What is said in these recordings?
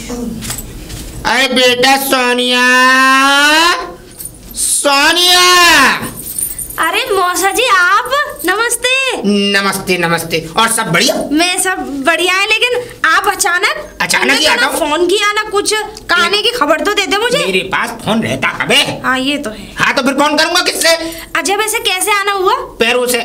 अरे बेटा सोनिया, सोनिया। अरे मौसा जी आप, नमस्ते। नमस्ते नमस्ते। और सब बढ़िया? मैं सब बढ़िया है, लेकिन आप अचानक ही आता हूँ। फोन किया ना, कुछ कहने की खबर तो दे दे मुझे। मेरे पास फोन रहता कब है? हाँ ये तो है। हाँ तो फिर फोन करूंगा किससे? अच्छा वैसे कैसे आना हुआ? पैरों से।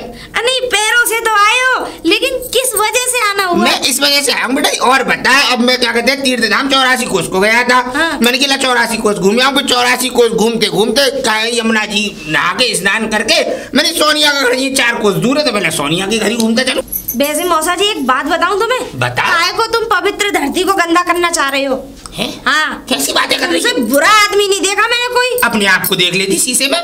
नहीं पैरों से तो आए हो, लेकिन किस वजह से आना हुआ? मैं इस वजह से आया हूँ बेटा। और बता, अब मैं क्या कहते हैं तीर्थ धाम 84 कोस को गया था। हाँ। मैंने किला 84 कोस घूम आऊँ। फिर 84 कोस घूमते घूमते यमुना जी नहा के स्नान करके मैंने सोनिया का घर ये 4 कोस दूर है, तो पहले सोनिया के घर ही घूमते चलो। वैसे मौसा जी एक बात बताऊं तुम्हें? बता। काय को तुम पवित्र धरती को गंदा करना चाह रहे हो? है? हाँ। कैसी बातें कर रही है? बुरा आदमी नहीं देखा मैंने कोई। अपने आप को देख लेती शीशे में।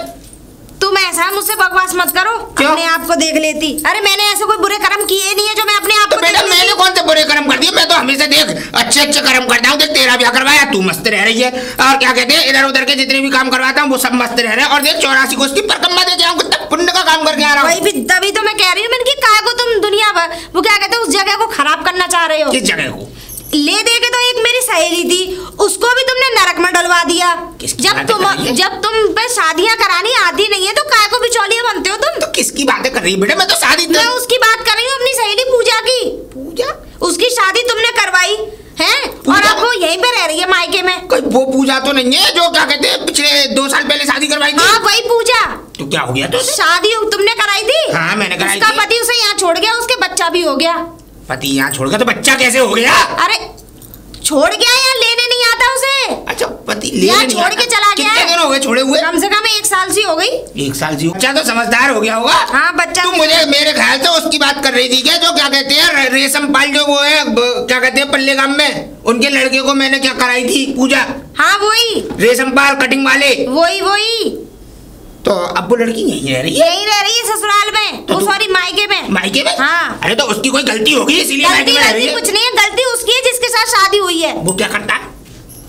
तुम ऐसा मुझसे बकवास मत करो। क्यों? अपने आप को देख लेती। अरे मैंने ऐसे कोई बुरे कर्म किए नहीं है जो मैं अपने आप तो को बेटा मैंने कौन से बुरे कर्म कर दिए? मैं तो हमेशा देख अच्छे अच्छे कर्म करता हूँ। देख तेरा ब्याह करवाया, तू मस्त रह रही है। और क्या कहते हैं इधर उधर के जितने भी काम करवाता हूँ वो सब मस्त रह रहे हैं। और देख 84 कोस की परिक्रमा दे जाऊँ, कितना पुण्य का काम करके आ रहा हूँ। तभी तो मैं कह रही हूँ, मैंने कि काय को तुम दुनिया भर वो क्या कहते हैं उस जगह को खराब करना चाह रहे हो। किस जगह को? ले दे के तो एक मेरी सहेली थी, उसको भी तुमने नरक में डलवा दिया। जब तुम पे शादियां करानी आती नहीं है तो काय को बिचौलिया बनते हो तुम। तो किसकी बातें कर रही है बेटा? मैं तो शादी मैं उसकी बात कर रही हूँ, अपनी सहेली पूजा की। पूजा? उसकी शादी तुमने करवाई है और अब वो यहीं पे रह रही है मायके में। कोई वो पूजा तो नहीं है जो क्या कहते हैं पिछले 2 साल पहले शादी करवाई थी? हाँ वही पूजा। तो क्या हो गया? तो शादी तुमने कराई थी? हाँ मैंने कराई उसका थी। पति उसे यहाँ छोड़ गया, उसके बच्चा भी हो गया। पति यहाँ छोड़ गया तो बच्चा कैसे हो गया? अरे छोड़ गया या लेने नहीं आता उसे? अच्छा पति लेने नहीं छोड़ के चला गया। कितने दिन हो गए छोड़े हुए? कम से कम 1 साल सी हो गई। 1 साल सी? बच्चा तो समझदार हो गया होगा। हाँ बच्चा। तुम मुझे मेरे ख्याल से उसकी बात कर रही थी क्या, जो क्या कहते हैं रेशम पाल, जो वो है क्या कहते हैं पल्ले गांव में, उनके लड़के को मैंने क्या कराई थी पूजा? हाँ वही रेशम पाल कटिंग वाले। वही। तो अब वो लड़की यहीं रह रही है? यहीं रह रही है ससुराल में। तो सॉरी मायके में। मायके में? हाँ। अरे तो उसकी कोई गलती होगी इसलिए मायके में रह रही है? कुछ नहीं है, गलती उसकी है जिसके साथ शादी हुई है। वो क्या करता है?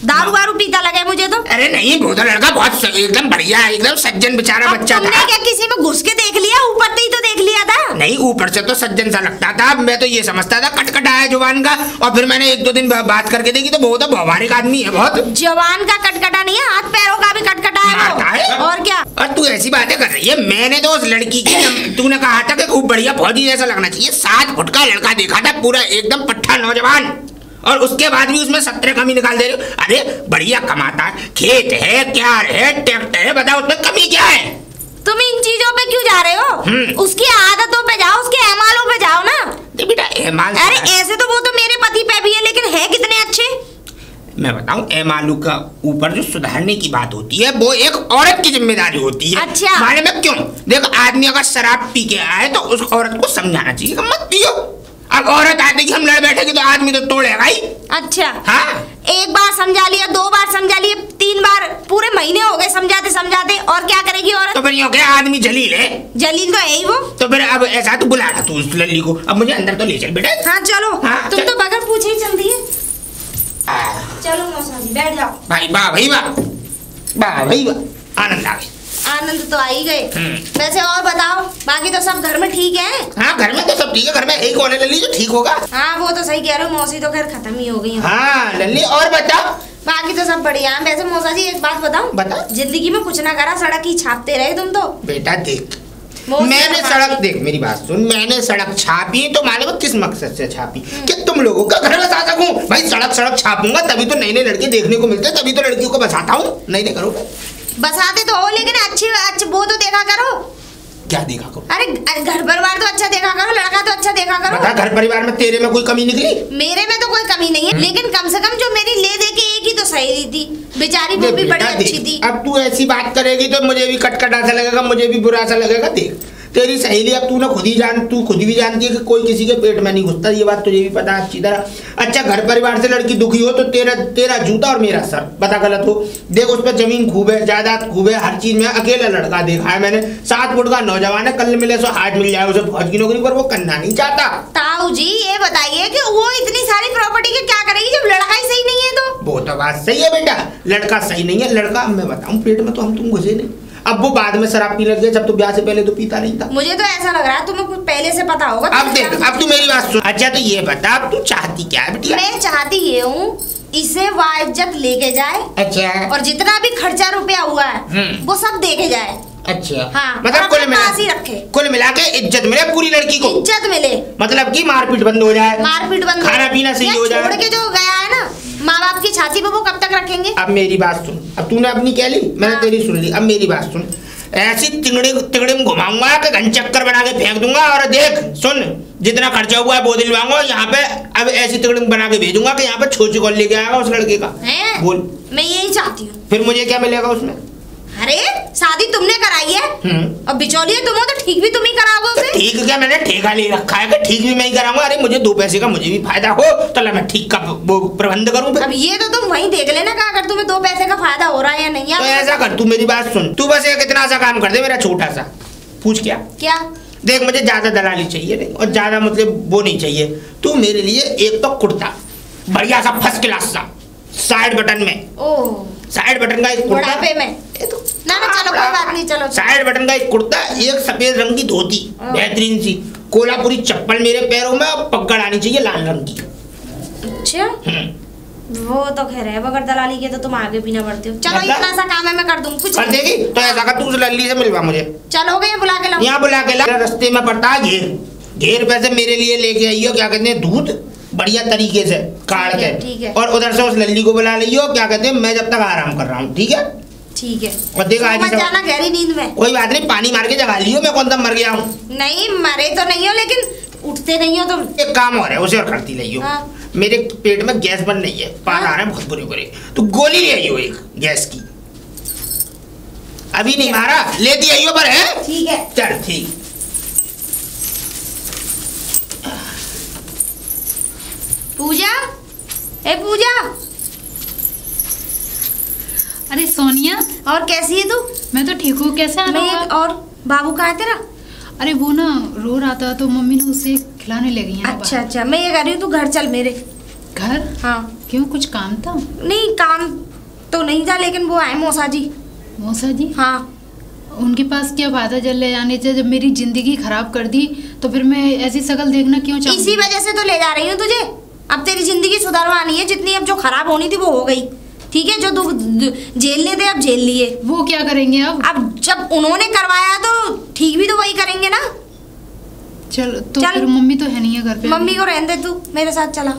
दारू वारू पीता लगे मुझे तो। अरे नहीं, वो तो लड़का बहुत एकदम बढ़िया है, एकदम सज्जन बेचारा बच्चा था। तुमने क्या किसी में घुस के देख लिया? ऊपर से ही तो देख लिया था। नहीं ऊपर से तो सज्जन सा लगता था, मैं तो ये समझता था कटकटाया जुबान का। और फिर मैंने 1-2 दिन बात करके देखी तो वो तो व्यवहारिक आदमी है बहुत। जवान का कटकटा नहीं है, हाथ पैरों का भी कटकटा है। और क्या? और तू ऐसी बातें कर रही है? मैंने तो उस लड़की की तूने कहा था कि खूब बढ़िया फौजी जैसा लगना चाहिए, 7 फुट का लड़का देखा था, पूरा एकदम पट्टा नौजवान, और उसके बाद भी उसमें 17 कमी निकाल दे रहे हो। अरे बढ़िया कमाता है, खेत है, क्यार है, ट्रैक्टर है, बताओ उसमें कमी क्या है? तुम इन चीजों पे क्यों जा रहे हो? उसकी आदतों पे जाओ, उसके एमालों पे जाओ ना। बेटा एमाल, अरे ऐसे तो वो तो मेरे पति पे भी है, लेकिन है कितने अच्छे। मैं बताऊं एमालू का ऊपर जो सुधारने की बात होती है वो एक औरत की जिम्मेदारी होती है। अच्छा। माने में क्यों? देखो आदमी अगर शराब पी के आए तो उस औरत को समझाना चाहिए कि मत पियो। अब औरत आते कि हम लड़ बैठेगी तो आदमी तो तोड़ेगा ही। अच्छा हाँ, 1 बार समझा लिया, 2 बार समझा लिया, 3 बार, पूरे महीने हो गए समझाते समझाते, और क्या करेगी औरत? तो फिर ये हो गया आदमी जलील है। जलील तो है ही वो। तो फिर अब ऐसा तो बुला तू उस लल्ली को, अब मुझे अंदर तो ले चल बेटा। हाँ चलो। हाँ, तुम चल। तो बगैर पूछे ही चल दिए। चलो मौसा जी बैठ जाओ। भाई वाह भाई वाह, वाह भाई वाह, आनंद आ गया। आनंद तो आ ही गए। वैसे और बताओ, बाकी तो सब घर में ठीक है? हाँ घर में तो सब ठीक है, घर में एक और लल्ली जो ठीक होगा। हाँ वो तो सही कह रहे हो, मौसी तो खैर खत्म ही हो गई है। हाँ लल्ली और बताओ। बाकी तो सब बढ़िया है। वैसे मौसा जी एक बात बताऊं? बता। जिंदगी में कुछ ना करा, सड़क ही छापते रहे तुम तो। बेटा देख, मैंने सड़क, देख मेरी बात सुन, मैंने सड़क छापी तो मालूम किस मकसद से छापी? कि तुम लोगों का घर बसा सकूं। भाई सड़क छापूंगा तभी तो नए नए लड़के देखने को मिलते, तभी तो लड़कियों को बसाता हूँ। नहीं करो बसाते तो हो, लेकिन अच्छे वो तो देखा करो। क्या देखा करो? अरे घर परिवार तो अच्छा देखा करो, लड़का तो अच्छा देखा करो। बता, घर परिवार में तेरे में कोई कमी निकली? मेरे में तो कोई कमी नहीं है, लेकिन कम से कम जो मेरी ले दे के एक ही तो सहेली थी बेचारी, वो भी बड़ी अच्छी थी। अब तू ऐसी बात करेगी तो मुझे भी कटकटा सा लगेगा, मुझे भी बुरा सा लगेगा। देख तेरी सहेली, अब तू खुद भी जानती है कि कोई किसी के पेट में नहीं घुसता, ये बात तुझे भी पता है अच्छी तरह। अच्छा घर परिवार से लड़की दुखी हो तो तेरा जूता और मेरा सर, बता गलत हो। देख उस पर जमीन खूब है, जायदाद खूब है, हर चीज में। अकेला लड़का देखा है मैंने, 7 फुट का नौजवान है, कल मिले सो हाथ मिल जाए उसे फौज की नौकरी पर, वो करना नहीं चाहता। ताऊ जी ये बताइए कि वो इतनी सारी प्रॉपर्टी के क्या करेगी जब लड़का ही सही नहीं है? तो वो तो बात सही है बेटा, लड़का सही नहीं है। लड़का मैं बताऊं पेट में तो हम तुम घुसे नहीं। अब वो बाद में शराब पीने लग गया, जब तो ब्याह से पहले तो पीता नहीं था। मुझे तो ऐसा लग रहा है तुम्हें कुछ पहले से पता होगा। अब देख, अब तू मेरी बात सुन। अच्छा तो ये बता अब तू चाहती क्या है बिटिया? मैं चाहती ये हूँ इसे वाइज्जत लेके जाए। अच्छा। और जितना भी खर्चा रुपया हुआ है वो सब देके जाए। अच्छा। हाँ, मतलब कुल मिला के इज्जत मिले पूरी लड़की को। इज्जत मिले मतलब कि मारपीट बंद हो जाए। मारपीट बंद, खाना पीना सही हो जाए। छोड़ के जो गया है ना माँ बाप की छाती पे, वो कब तक रखेंगे? अब मेरी बात सुन, अब तूने अपनी कह ली, मैंने तेरी सुन ली। अब मेरी बात सुन, ऐसी तिगड़े में घुमाऊंगा कि घन चक्कर बना के फेंक दूंगा। और देख सुन, जितना खर्चा हुआ है वो दिलवाऊंगा यहाँ पे। अब ऐसी तिगड़े में बना के भेजूंगा कि यहाँ पे छोची कॉल लेके आएगा उस लड़के का। बोल। मैं यही चाहती हूँ। फिर मुझे क्या मिलेगा उसमें? अरे शादी तुमने कराई है और बिचौलिए तुम हो, तो ठीक भी तुम ही कराओगे। तो ठीक क्या, मैंने ठेका ले रखा है कि ठीक भी मैं ही कराऊंगा। अरे मुझे 2 पैसे का मुझे भी फायदा हो तो मैं ठीक का वो प्रबंध करूँ। अब ये तो तुम वहीं देख लेना का, अगर तुम्हें 2 पैसे का फायदा हो रहा है या नहीं। तो ऐसा कर, तू मेरी बात सुन, तू बस एक इतना सा काम कर दे मेरा छोटा सा। पूछ क्या? क्या? देख मुझे ज्यादा दलाली चाहिए नहीं और ज्यादा मतलब वो नहीं चाहिए। तू मेरे लिए एक तो कुर्ता बढ़िया सा फर्स्ट क्लास सा साइड बटन में, साइड बटन का एक कुर्ता में ना चलो कोई बात नहीं, चलो साइड बटन का एक कुर्ता, एक सफेद रंग की धोती बेहतरीन सी, कोल्हापुरी चप्पल मेरे पैरों में और पगड़ आनी चाहिए लाल रंग की। अच्छा वो तो खैर है, बगैर दलाली के तो तुम आगे भी ना बढ़ते हो। चलो मतलब? इतना सा काम है मैं कर दूं, कुछ कर देगी तो ऐसा कर, तू उस लल्ली से मिलवा मुझे। चलोगे? बुला के लाओ। यहाँ बुला के ला। रास्ते में पड़ता है घेर पैसे मेरे लिए लेके आइयो, क्या कहते हैं दूध बढ़िया तरीके से काट के, और उधर से उस लल्ली को बुला लियो, क्या कहते हैं मैं जब तक आराम कर रहा हूँ। ठीक है? ठीक है। और देखा मत जाना गहरी नींद में। कोई बात नहीं, पानी मार के जगा लियो, मैं कौन सा मर गया हूँ। नहीं मरे तो नहीं हो, लेकिन उठते नहीं हो तुम। एक काम हो रहा है उसे और करती लियो। मेरे पेट में गैस बन नहीं है, पान आ रहा है बहुत बुरे, तो गोली ले आइयो एक गैस की। अभी नहीं मारा, लेती आइयो पर है। ठीक है चल ठीक। पूजा, ए पूजा। अरे सोनिया, और कैसी है तू? मैं तो ठीक हूँ, कैसा है? और बाबू कहाँ है तेरा? अरे वो ना रो रहा था तो मम्मी ने उसे खिलाने ले गई है। अच्छा अच्छा, मैं ये कह रही हूँ तू घर चल मेरे घर। हाँ। क्यों, कुछ काम था? नहीं काम तो नहीं था, लेकिन वो आए मौसा जी। मौसा जी? हाँ। उनके पास क्या बात है ले जाने से? जब मेरी जिंदगी खराब कर दी तो फिर मैं ऐसी शकल देखना क्यों चाहूँ? इसी वजह से तो ले जा रही हूँ तुझे। अब तेरी जिंदगी सुधरवानी है, जितनी अब जो खराब होनी थी वो हो गई। ठीक है, जो तू झेलने थे अब झेल लिए। वो क्या करेंगे अब? अब जब उन्होंने करवाया तो ठीक भी तो वही करेंगे ना। चल तो चल। फिर मम्मी तो है नहीं है घर पे। मम्मी को रहने दे, तू मेरे साथ चला।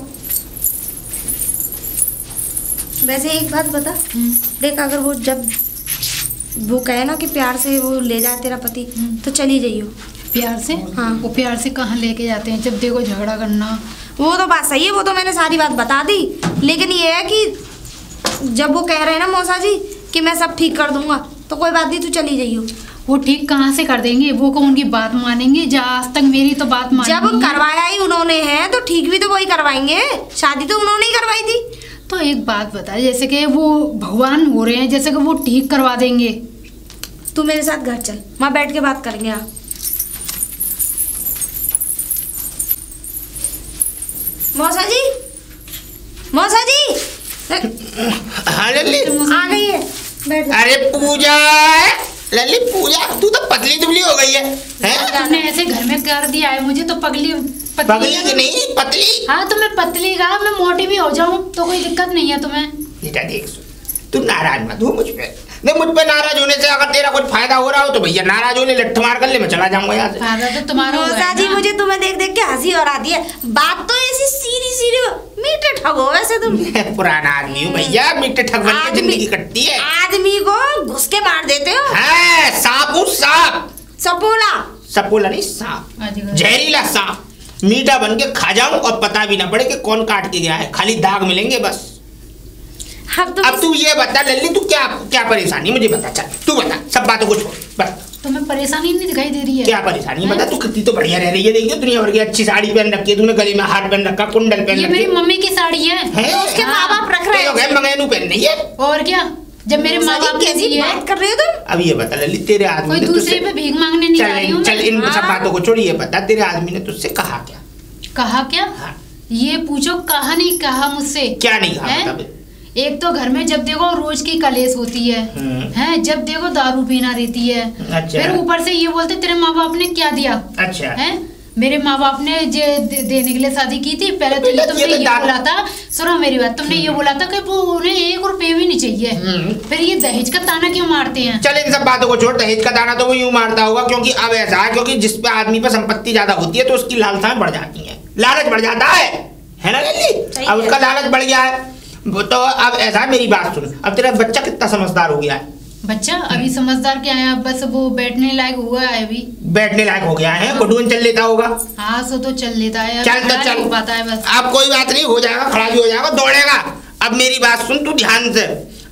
वैसे एक बात बता, देख अगर वो जब वो कहे ना कि प्यार से वो ले जाए तेरा पति, तो चली जाइयो। प्यार से? हाँ। वो प्यार से कहाँ लेके जाते हैं? जब देखो झगड़ा करना। वो तो बात सही है, वो तो मैंने सारी बात बता दी, लेकिन ये है कि जब वो कह रहे हैं ना मौसा जी कि मैं सब ठीक कर दूंगा, तो कोई बात नहीं, तू चली जाइयो। वो ठीक कहाँ से कर देंगे? वो कौन उनकी बात मानेंगे? जा आज तक मेरी तो बात मानी। जब करवाया ही उन्होंने है तो ठीक भी तो वही करवाएंगे। शादी तो उन्होंने ही करवाई थी। तो एक बात बता, जैसे कि वो भगवान हो रहे हैं, जैसे कि वो ठीक करवा देंगे। तू मेरे साथ घर चल, वहाँ बैठ के बात करेंगे। आप मौसा जी, मौसा जी। हाँ लल्ली आ गई है, बैठ। अरे पूजा, लल्ली पूजा, तू तो पतली दुबली हो गई है, हैं? तुमने ऐसे घर में कर दिया है मुझे तो पगली की नहीं पतली। हाँ तो मैं पतली का, मैं मोटी भी हो जाऊँ तो कोई दिक्कत नहीं है तुम्हें। बेटा देख तू नाराज मत हो मुझ पे। नहीं मुझ पे नाराज होने से अगर तेरा कुछ फायदा हो रहा हो तो भैया नाराज होने लट्ठ मार कर ले, मैं चला जाऊंगा यहाँ से। फायदा तो तुम्हारा हुआ है जी, मुझे तुम्हें देख देख के हंसी और आती है। बात तो ऐसी सीधी मीठे ठग हो वैसे तुम। पुराना आदमी हूँ भैया, मीठे ठग बन के जिंदगी कटती है। आदमी को घुस के मार देते हो। हाँ, सांप हूँ सांप। सपोला नहीं, सांप, जहरीला सांप। मीठा बन के खा जाऊं और पता भी ना पड़े कि कौन काट के गया है, खाली दाग मिलेंगे बस। अब तू ये बता लल्ली, तू क्या परेशानी मुझे बता। चल तू बता, सब बातों को छोड़ बस। तुम्हें परेशानी नहीं दिखाई दे रही है? क्या परेशानी बता, तू कितनी तो बढ़िया रह रही है। देखियो दुनिया भर की अच्छी साड़ी पहन रखी है तूने, गले में हार पहन रखा, कुंडल पहन रखी है। मेरी मम्मी की साड़ी है, उसके माँ बाप रख रहे हैं, मंगेनू पहन रही है। और क्या, जब मेरे माँ बाप कैसी बात कर रहे हो तुम? अब ये बता लल्ली, तेरे आदमी कोई दूसरे पे भीख मांगने नहीं जा रही हूँ। चल इन सब बातों को छोड़, ये बता तेरे आदमी ने तुझसे कहा क्या? कहा क्या? ये पूछो, कहा नहीं कहा मुझसे। क्या नहीं कहा? एक तो घर में जब देखो रोज की कलेश होती है, हैं? जब देखो दारू पीना रहती है। अच्छा। फिर ऊपर से ये बोलते तेरे माँ बाप ने क्या दिया। अच्छा। हैं? मेरे माँ बाप ने देने के लिए शादी की थी। पहले तो ये तुमने ये बोला था, सुनो मेरी बात, तुमने ये बोला था कि वो उन्हें 1 रुपये भी नहीं चाहिए, फिर ये दहेज का ताना क्यों मारते हैं? चल इन सब बातों को छोड़, दहेज का ताना तो वो यूं मारता होगा क्योंकि अब ऐसा है, क्योंकि जिस पे आदमी पे संपत्ति ज्यादा होती है तो उसकी लालसाएं बढ़ जाती है, लालच बढ़ जाता है ना लल्ली? अब उसका लालच बढ़ गया है तो अब ऐसा, मेरी बात सुन, अब तेरा बच्चा कितना समझदार हो गया है? बच्चा अभी समझदार क्या है, अब बस वो बैठने लायक हुआ है, अभी बैठने लायक हो गया है, गुडवन चल लेता होगा। हाँ सो तो चल लेता है, चल तो चल पाता है बस। अब कोई बात नहीं, हो जाएगा, खड़ा भी हो जाएगा, दौड़ेगा। अब मेरी बात सुन तू ध्यान से,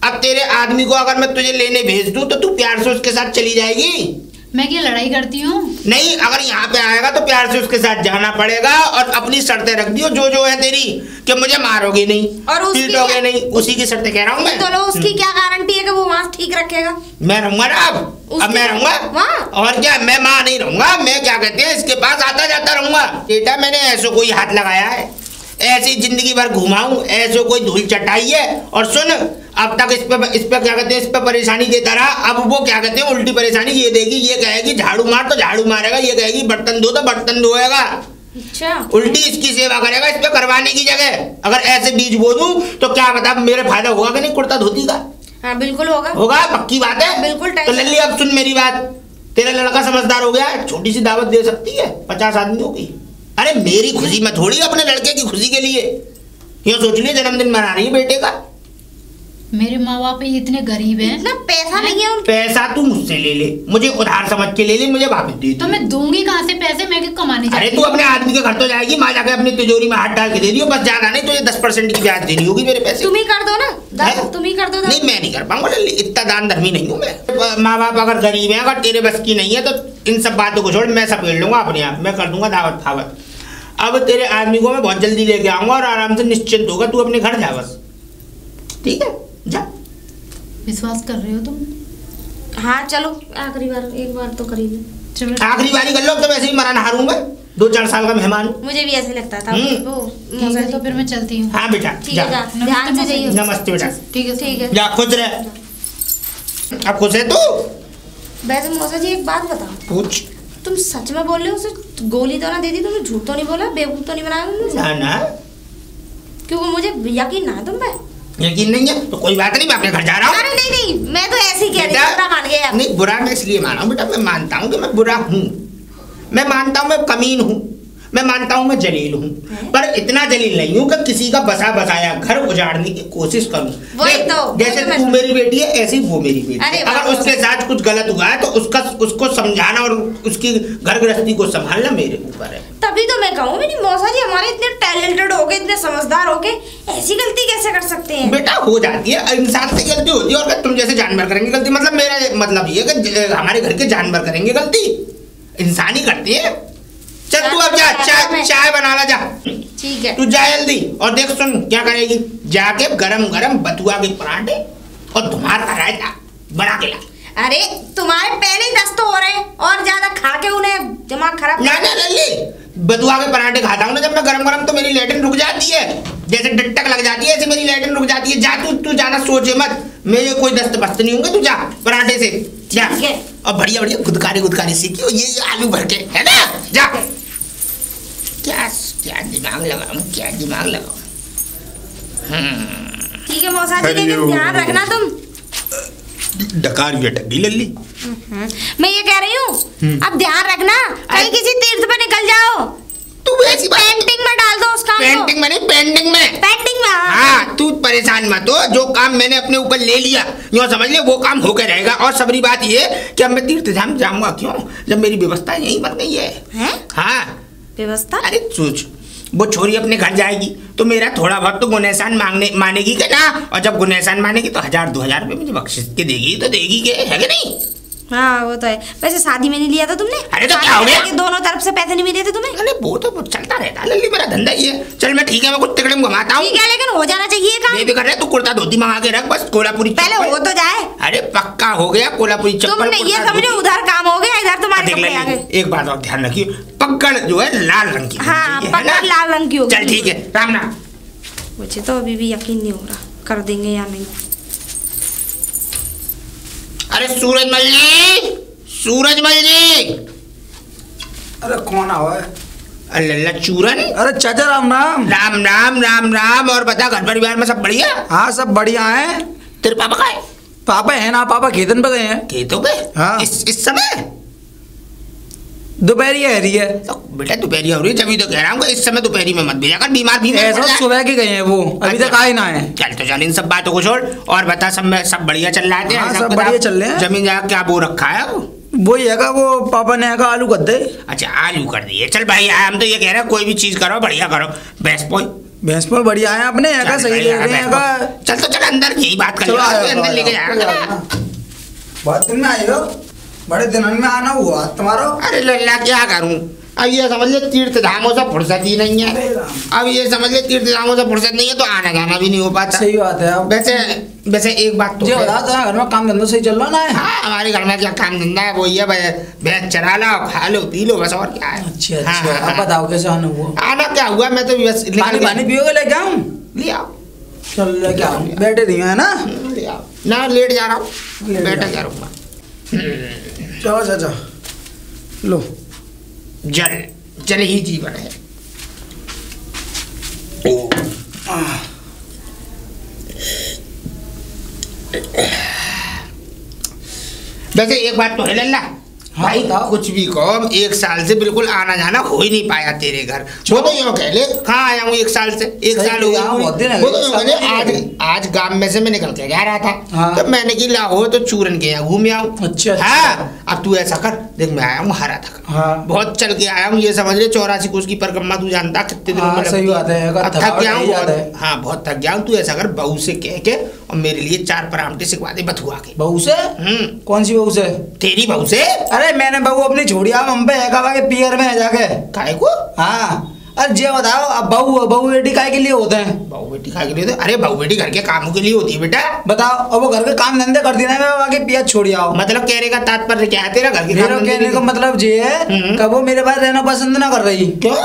अब तेरे आदमी को अगर मैं तुझे लेने भेज दूं तो तू प्यार से उसके साथ चली जाएगी? मैं क्या लड़ाई करती हूँ? नहीं, अगर यहाँ पे आएगा तो प्यार से उसके साथ जाना पड़ेगा और अपनी शर्तें रख दियो जो है तेरी, कि मुझे मारोगे नहीं और पीटोगे नहीं, उसी की शर्तें कह रहा हूँ मैं। तो लो उसकी क्या गारंटी है कि वो वहाँ ठीक रखेगा? मैं रहूंगा ना, अब मैं रहूंगा और क्या, मैं माँ नहीं रहूंगा, मैं क्या कहते हैं इसके पास आता जाता रहूंगा। बेटा मैंने ऐसे कोई हाथ लगाया है, ऐसी जिंदगी भर घुमाऊं, ऐसे कोई धूल चटाई है? और सुन, अब तक इस पे क्या कहते हैं, इस पे परेशानी देता रहा, अब वो क्या कहते हैं उल्टी परेशानी ये देगी, ये कहेगी झाड़ू मार तो झाड़ू मारेगा, ये कहेगी बर्तन धो तो बर्तन धोएगा। अच्छा, उल्टी इसकी सेवा करेगा इस पे करवाने की जगह। अगर ऐसे बीज बो दूं तो क्या बता मेरे फायदा होगा कि नहीं कुर्ता धोती का? हाँ बिल्कुल होगा, होगा, पक्की बात है बिल्कुल। तो लल्ली अब सुन मेरी बात, तेरा लड़का समझदार हो गया है, छोटी सी दावत दे सकती है 50 आदमियों की। अरे मेरी खुशी में थोड़ी, अपने लड़के की खुशी के लिए ये सोच लिया जन्मदिन मना रही है बेटे का। मेरे माँ बाप इतने गरीब हैं, इतना पैसा नहीं है उनके। पैसा तू मुझसे ले ले, मुझे उधार समझ के ले ले, मुझे वापस दे तो मैं दूंगी कहाँ से पैसे, मैं क्यों कमाने जाती? अरे तू अपने आदमी के घर तो जाएगी, माँ जाके अपनी तिजोरी में हाथ डाल के दे दियो, बस ज्यादा नहीं, तुझे 10% की ब्याज देनी होगी मेरे पैसे। तुम ही कर दो ना, तुम ही कर दो। नहीं मैं नहीं कर पाऊंगा लल्ली, इतना दान धर्मी नहीं हूँ मैं। माँ बाप अगर गरीब है, अगर तेरे बस की नहीं है तो इन सब बातों को छोड़, मैं सपेट लूंगा अपने आप, मैं कर दूंगा दावत फावत। अब तेरे आदमी को मैं बहुत जल्दी लेके आऊंगा और आराम से निश्चिंत होगा, तू अपने घर जा बस, ठीक है? जा। विश्वास कर रहे हो तुम? हाँ चलो, आखिरी बार, एक बार तो करी लो, चलो आखिरी बारी कर लो, तो वैसे ही मरा नहा मैं 2-4 साल का मेहमान हूँ। मुझे भी ऐसे लगता था। ठीक है तो फिर मैं चलती हूँ। हाँ बेटा जा, ध्यान से जाइए। नमस्ते बेटा। ठीक है ठीक है, जा खुश रह। अब खुश है तू? वैसे मौसा जी एक बात बताओ। पूछ। तुम सच में बोल रहे हो? उसे गोली तो ना दे दी तुमने? झूठ तो नहीं बोला? बेवकूफ तो नहीं बनाया तुमने? ना ना, क्योंकि मुझे यकीन ना है तुम पे। यकीन नहीं है तो कोई बात नहीं, मैं अपने घर जा रहा हूँ। अरे नहीं नहीं, मैं तो ऐसे ही कह रही हूँ, बुरा मान गया। नहीं बुरा मैं इसलिए माना हूँ बेटा, मैं मानता हूँ कि मैं बुरा हूँ, मैं मानता हूँ मैं कमीन हूँ, मैं मानता हूँ मैं जलील हूँ, पर इतना जलील नहीं हूँ कि किसी का बसा बसाया घर उजाड़ने की कोशिश करूँ। जैसे तू मेरी बेटी है ऐसे ही वो मेरी बेटी है, अगर उसके साथ कुछ गलत हुआ है तो उसको समझाना और उसकी घर गृहस्थी को संभालना मेरे ऊपर है। तभी तो मैं कहूँ मेरी मौसा जी हमारे इतने टैलेंटेड हो गए, इतने समझदार हो गए, ऐसी गलती कैसे कर सकते हैं? बेटा हो जाती है, इंसान से गलती होती है, और तुम जैसे जानवर करेंगे गलती, मतलब मेरा मतलब ये है कि हमारे घर के जानवर करेंगे गलती, इंसान ही करती है। चल तू अब जा, चाय बना ला जा। ठीक है, तू जा जल्दी। और देख सुन क्या करेगी, जाके गरम गरम बथुआ के पराठे और धुमार का रायता बना के ला। अरे तुम्हारे पहले ही 10 तो हो रहे हैं, और ज्यादा खा के उन्हें दिमाग खराब। ना ना लल्ली, बथुआ के पराठे खाता हूँ ना जब मैं गरम गरम, तो मेरी लैट्रिन रुक जाती है, जैसे डटक लग जाती है ऐसे मेरी लैट्रिन रुक जाती है। जा तू जाना, सोचे मत, मेरे कोई दस्त बस्त नहीं होंगे, तू जा पराठे से जा। और बढ़िया बढ़िया गुदकारी सीखी ये आलू भर के, है ना? जा। क्या दिमाग लगाऊं, क्या दिमाग लगाऊं। ठीक है मौसा जी, लेकिन ध्यान रखना तुम। डकार भी अटक गई लल्ली। मैं ये कह रही हूँ अब ध्यान रखना, कहीं किसी तीर्थ पे निकल जाओ। तू ऐसी पेंटिंग में डाल दो उस काम को। पेंटिंग में नहीं, पेंटिंग में। हाँ तू परेशान मत हो, जो काम मैंने अपने ऊपर ले लिया यूँ समझ ले वो काम होकर रहेगा। और सबरी बात ये कि अब मैं तीर्थ धाम जाऊंगा क्यों, जब मेरी व्यवस्था यही बन गई है। हाँ व्यवस्था? अरे सोच, वो छोरी अपने घर जाएगी तो मेरा थोड़ा बहुत तो गुनहसान मानेगी क्या ना, और जब गुनहसान मानेगी तो 1000-2000 रुपए मुझे बख्शिश के देगी, तो देगी के है कि नहीं? हाँ वो तो है। वैसे शादी में नहीं लिया था तुमने? अरे तो क्या हो गया, दोनों तरफ से पैसे नहीं मिले थे तुम्हें? अरे वो तो चलता रहता लल्ली, मेरा धंधा ही है। चल मैं ठीक है, मैं कुछ तिकड़े में घुमाता हूँ। ठीक है, लेकिन हो जाना चाहिए काम। बेबी कर रहे तू कुर्ता धोती मंगा के रख, बस कोल्हापुरी पहले हो तो जाए। अरे पक्का हो गया, कोल्हापुरी चप्पल। तुम ये समझो उधर काम हो गया, इधर तुम्हारे कपड़े आ गए। एक बात और ध्यान रखिए, पकड़ जो है लाल रंग की। हाँ पकड़ लाल रंग की होगी। चल ठीक है, राम राम। मुझे तो अभी भी यकीन नहीं हो रहा कर देंगे या नहीं। अरे सूरजमल जी, सूरजमल जी। अरे कौन आवा है? अल्लाह चूरन। अरे चाचा राम राम। राम राम राम राम। और बता घर परिवार में सब बढ़िया? हाँ सब बढ़िया है। तेरे पापा कहाँ है? पापा है ना, पापा खेतन पे गए हैं। खेतों पे? हाँ। इस समय दोपहरी है रही है। तो बेटा दोपहरी हो रही है, जब तो कह रहा हूँ इस समय दोपहरी में मत भेजा कर, बीमार भी ऐसा सुबह के गए हैं वो, अभी तक आए ना है। चल तो चल इन सब बातों को छोड़ और बता सब बढ़िया चल रहा है? हाँ, सब बढ़िया चल रहे हैं। जमीन जाकर क्या बो रखा है? वही है वो पापा ने कहा आलू कर दे। अच्छा आलू कर दिए। चल भाई हम तो ये कह रहे हैं कोई भी चीज करो बढ़िया करो। भैंस पर बढ़िया है अपने है सही दे रहे हैं। चल तो चल अंदर यही बात कर अंदर लेके जाएगा। बहुत दिन में आए हो, बड़े दिनों में आना हुआ तुम्हारा। अरे लल्ला क्या करूं, अब ये समझ ले तीर्थ धामों से फुर्सत ही नहीं है। अब ये समझ ले तीर्थ धामों से फुर्सत नहीं है तो आना जाना भी नहीं हो पाता। सही बात है। वैसे एक बात तो घर में काम धंधा सही चल रहा ना है? हाँ हमारे घर में क्या काम धंधा है, वो ये भैंस चरा लो खा लो पी लो बस, और क्या है। अच्छा अब बताओ कैसे आना हुआ? आना क्या हुआ, मैं तो बस पानी पियोगे लेके आऊं? ले आओ। चल लेके आओ। बैठे नहीं है ना? ले आओ ना, लेट जा रहा हूँ, बैठा जा रहा हूँ। चलो चाचा लो। जल ही जीवन है। वैसे एक बात तो है लल्ला, भाई कुछ भी कहो, एक साल से बिल्कुल आना जाना हो ही नहीं पाया तेरे घर। वो तो यूँ कह ले कहाँ आया हूँ, एक साल से, एक साल हो गया। आज गांव में से मैं निकल के जा रहा था तो मैंने की लाहौर तो चूरन के यहाँ घूम आऊँ। अच्छा हाँ अब तू ऐसा कर देख, मैं आया हूँ हरा था, बहुत चल के आया हूँ, ये समझ ले 84 कोस की परिक्रमा तू जानता कितने दिनों में। सही बात है, थक गया हूँ। हाँ बहुत थक गया हूँ। तू ऐसा कर बहू से कह के और मेरे लिए 4 परामठे सिखवा दे बथुआ के। बहू से? कौन सी बहू से? तेरी बहू से। अरे मैंने बहू अपनी छोड़ी हम पे है पियर में जाके काहे को। हाँ अरे जे बताओ, अब बहू बेटी काहे के लिए होते हैं? बहू बेटी काहे के लिए होते हैं? अरे बहू बेटी घर के कामों के लिए होती है बेटा। बताओ अब वो घर के काम धंधे कर देना, मैं आगे पियर छोड़ी आओ। मतलब कहने का तात्पर्य क्या है तेरा? घर के काम कहने का मतलब ये है कब वो मेरे पास रहना पसंद ना कर रही। क्यों?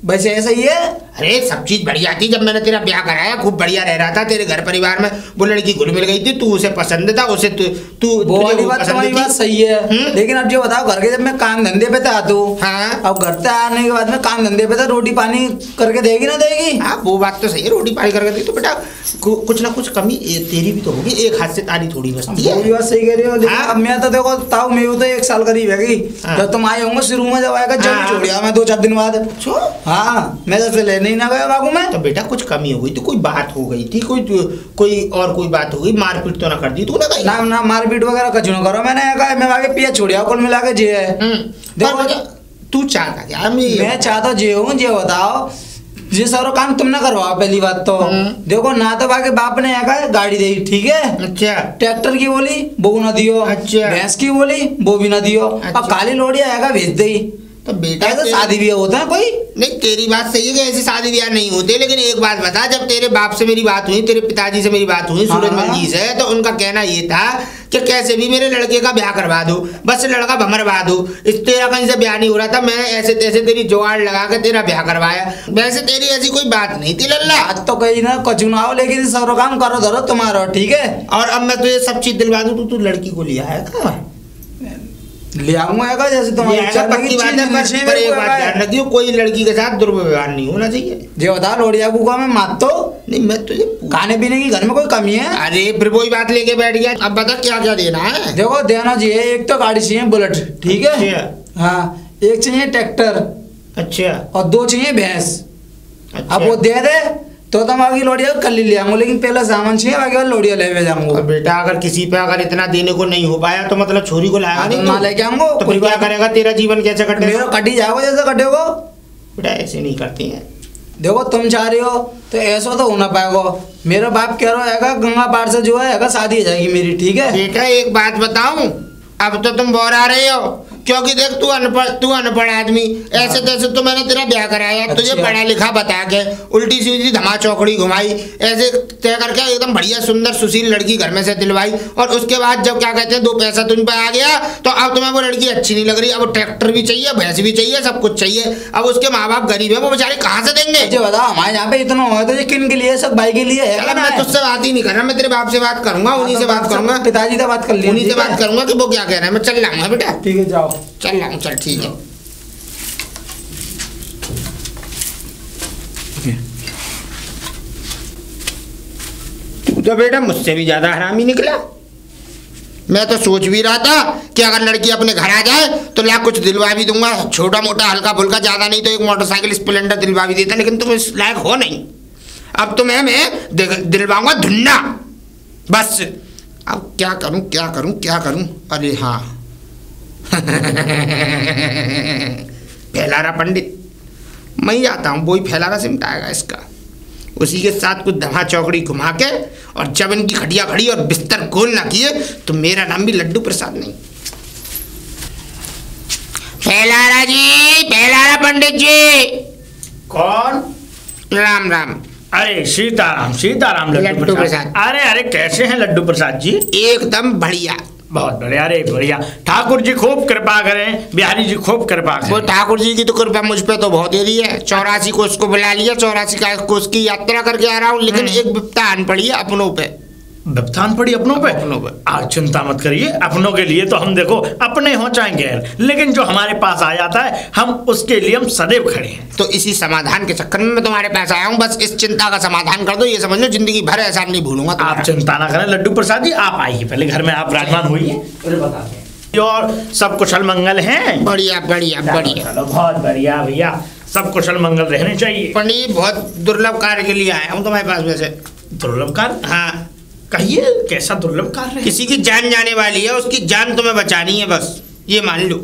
वैसे ऐसा ही है। अरे सब चीज बढ़िया थी, जब मैंने तेरा ब्याह कराया खूब बढ़िया रह रहा था तेरे घर परिवार में, वो लड़की घुल मिल गई थी, तू उसे पसंद था, उसे तू वो वाली बात तुम्हारी बात सही है। लेकिन अब जो बताओ घर के जब मैं काम धंधे पे था तो हाँ अब घर से आने के बाद में काम धंधे पे था, रोटी पानी करके देगी ना देगी? हाँ वो बात तो सही है, रोटी पानी करके देगी तो बेटा कुछ ना कुछ कमी तेरी भी तो होगी, एक हाथ से ताली थोड़ी बसती है। वो बात सही कह रही हो। लेकिन अब मैं तो देखो ताऊ मैं तो 1 साल करीब है जब तुम आए होंगे शुरू में, जब आएगा जब छोड़िया मैं 2-4 दिन बाद। हाँ मैं जब से लेने ही ना गया बाबू में। तो बेटा कुछ कमी हो गई तो कोई बात हो गई थी, कोई बात हो गई, मारपीट तो ना कर दी तूने? ना मारपीट वगैरह कुछ ना करो, मैंने कहा मैं आगे पिया छोड़िया कुल मिला के जे है। देखो तू चाहता क्या? मैं चाहता जे हूँ, जे बताओ ये सारा काम तुम ना करवाओ। पहली बात तो देखो ना तो बाकी बाप ने आकर गाड़ी दी, ठीक है? अच्छा ट्रैक्टर की बोली वो ना दियो, अच्छा भैंस की बोली वो भी ना दियो, अब काली लोड़िया आएगा भेज दे। तो बेटा तो शादी ब्याह होता है कोई? नहीं तेरी बात सही है कि ऐसे शादी ब्याह नहीं होते, लेकिन एक बात बता, जब तेरे बाप से मेरी बात हुई, तेरे पिताजी से मेरी बात हुई सूरजमल जी से, तो उनका कहना ये था कि कैसे भी मेरे लड़के का ब्याह करवा दो, बस लड़का भमरवा दो। इस तेरा कहीं से ब्याह नहीं हो रहा था, मैं ऐसे तैसे तेरी जुगाड़ लगा के तेरा ब्याह करवाया। वैसे तेरी ऐसी कोई बात नहीं थी लल्ला। आज तो कहीं ना कचुनाओ, लेकिन सारा काम करो धरो तुम्हारा, ठीक है? और अब मैं तुझे सब चीज दिलवा दूं, तू लड़की को लिया है ले आऊंगा जैसे तुम्हारी पक्की बात है, पर एक बात ध्यान रखियो, कोई लड़की के साथ दुर्व्यवहार नहीं होना चाहिए। जो बता लोड़िया को मैं मात तो नहीं, मैं तुझे खाने पीने की घर में कोई कमी है? अरे फिर वही बात लेके बैठ गया। अब बता क्या क्या देना है? देखो देना चाहिए, एक तो गाड़ी चाहिए बुलेट, ठीक है? हाँ एक चाहिए ट्रैक्टर, अच्छा, और 2 चाहिए भैंस। अब वो दे दे तो आगे लोड़िया कल ले आऊंगा, लेकिन पहला सामान चाहिए, आगे लोड़िया ले जाऊंगा। बेटा अगर किसी पे अगर इतना देने को नहीं हो पाया तो मतलब छोरी को लाया नहीं तो लेके आऊंगा, तो फिर क्या करेगा? तेरा जीवन कैसे कटेगा? कटी जाओगे जैसे कटेगा। बेटा ऐसे नहीं करते हैं, देखो तुम चाह रहे हो तो ऐसा तो होना पाएगा। मेरा बाप कह रहा है गंगा पार से जो है शादी हो जाएगी मेरी, ठीक है? बेटा एक बात बताऊं, अब तो तुम बोर आ रहे हो, क्योंकि देख तू अनपढ़ आदमी, ऐसे तैसे तो मैंने तेरा ब्याह कराया, अच्छा। तुझे पढ़ा लिखा बता के उल्टी सीधी धमा चौकड़ी घुमाई, ऐसे तय करके एकदम बढ़िया सुंदर सुशील लड़की घर में से दिलवाई, और उसके बाद जब क्या कहते हैं 2 पैसा तुम पे आ गया तो अब तुम्हें वो लड़की अच्छी नहीं लग रही, अब ट्रैक्टर भी चाहिए, भैंस भी चाहिए, सब कुछ चाहिए। अब उसके माँ बाप गरीब है, वो बेचारे कहाँ से देंगे? अच्छा बताओ, हमारे यहाँ पे इतना हो तो किन के लिए? सब भाई के लिए है। मैं तुझसे बात ही नहीं कर रहा, मैं तेरे बाप से बात करूंगा, उन्हीं से बात करूंगा, पिताजी से बात कर ली, उन्हीं से बात करूंगा कि वो क्या कह रहे हैं। मैं चल रहा हूँ बेटा। ठीक है जाओ, चल रहा हूँ, चल ठीक है। तो बेटा मुझसे भी ज्यादा हरामी निकला। मैं तो सोच भी रहा था कि अगर लड़की अपने घर आ जाए तो ला कुछ दिलवा भी दूंगा, छोटा मोटा हल्का फुल्का, ज्यादा नहीं तो एक मोटरसाइकिल स्प्लेंडर दिलवा भी देता, लेकिन तुम इस लायक हो नहीं। अब तुम्हें मैं दिलवाऊंगा धुन्ना बस। अब क्या करूं क्या करूं क्या करूं? अरे हाँ फैलारा पंडित, मैं ही आता हूँ, वही फैलारा सिमटाएगा इसका। उसी के साथ कुछ धमा चौकड़ी घुमा के, और जब इनकी खटिया खड़ी और बिस्तर गोल ना किए तो मेरा नाम भी लड्डू प्रसाद नहीं। फैलारा जी, फैलारा पंडित जी। कौन? राम राम। अरे सीताराम सीताराम लड्डू प्रसाद। अरे अरे कैसे हैं लड्डू प्रसाद जी? एकदम बढ़िया, बहुत बढ़िया। अरे बढ़िया, ठाकुर जी खूब कृपा करें, बिहारी जी खूब कृपा करें। वो ठाकुर जी की तो कृपा मुझ पे तो बहुत ही है। 84 कोस को बुला लिया, 84 कोस की यात्रा करके आ रहा हूँ, लेकिन एक विपत्ता आन पड़ी है अपनों पे। विपत्तान पड़ी अपनों पे? अपनों पे। आज चिंता मत करिए, अपनों के लिए तो हम देखो अपने हो चाहे गैर, लेकिन जो हमारे पास आ जाता है हम उसके लिए हम सदैव खड़े हैं। तो इसी समाधान के चक्कर में मैं तुम्हारे पास आया हूँ। बस इस चिंता का समाधान कर दो, ये समझ लो जिंदगी भर ऐसा नहीं भूलूंगा। आप चिंता ना करें लड्डू प्रसाद जी, आप आइए पहले घर में, आप विराजमान होइए, बताते हैं। और सब कुशल मंगल हैं? बढ़िया बढ़िया बढ़िया, बहुत बढ़िया भैया, सब कुशल मंगल रहने चाहिए। पंडित बहुत दुर्लभ कार्य के लिए आया हूँ तुम्हारे पास। वैसे दुर्लभ कार्य? हाँ कहिए, कैसा दुर्लभ कार्य है? किसी की जान जाने वाली है, उसकी जान तुम्हें बचानी है, बस ये मान लो।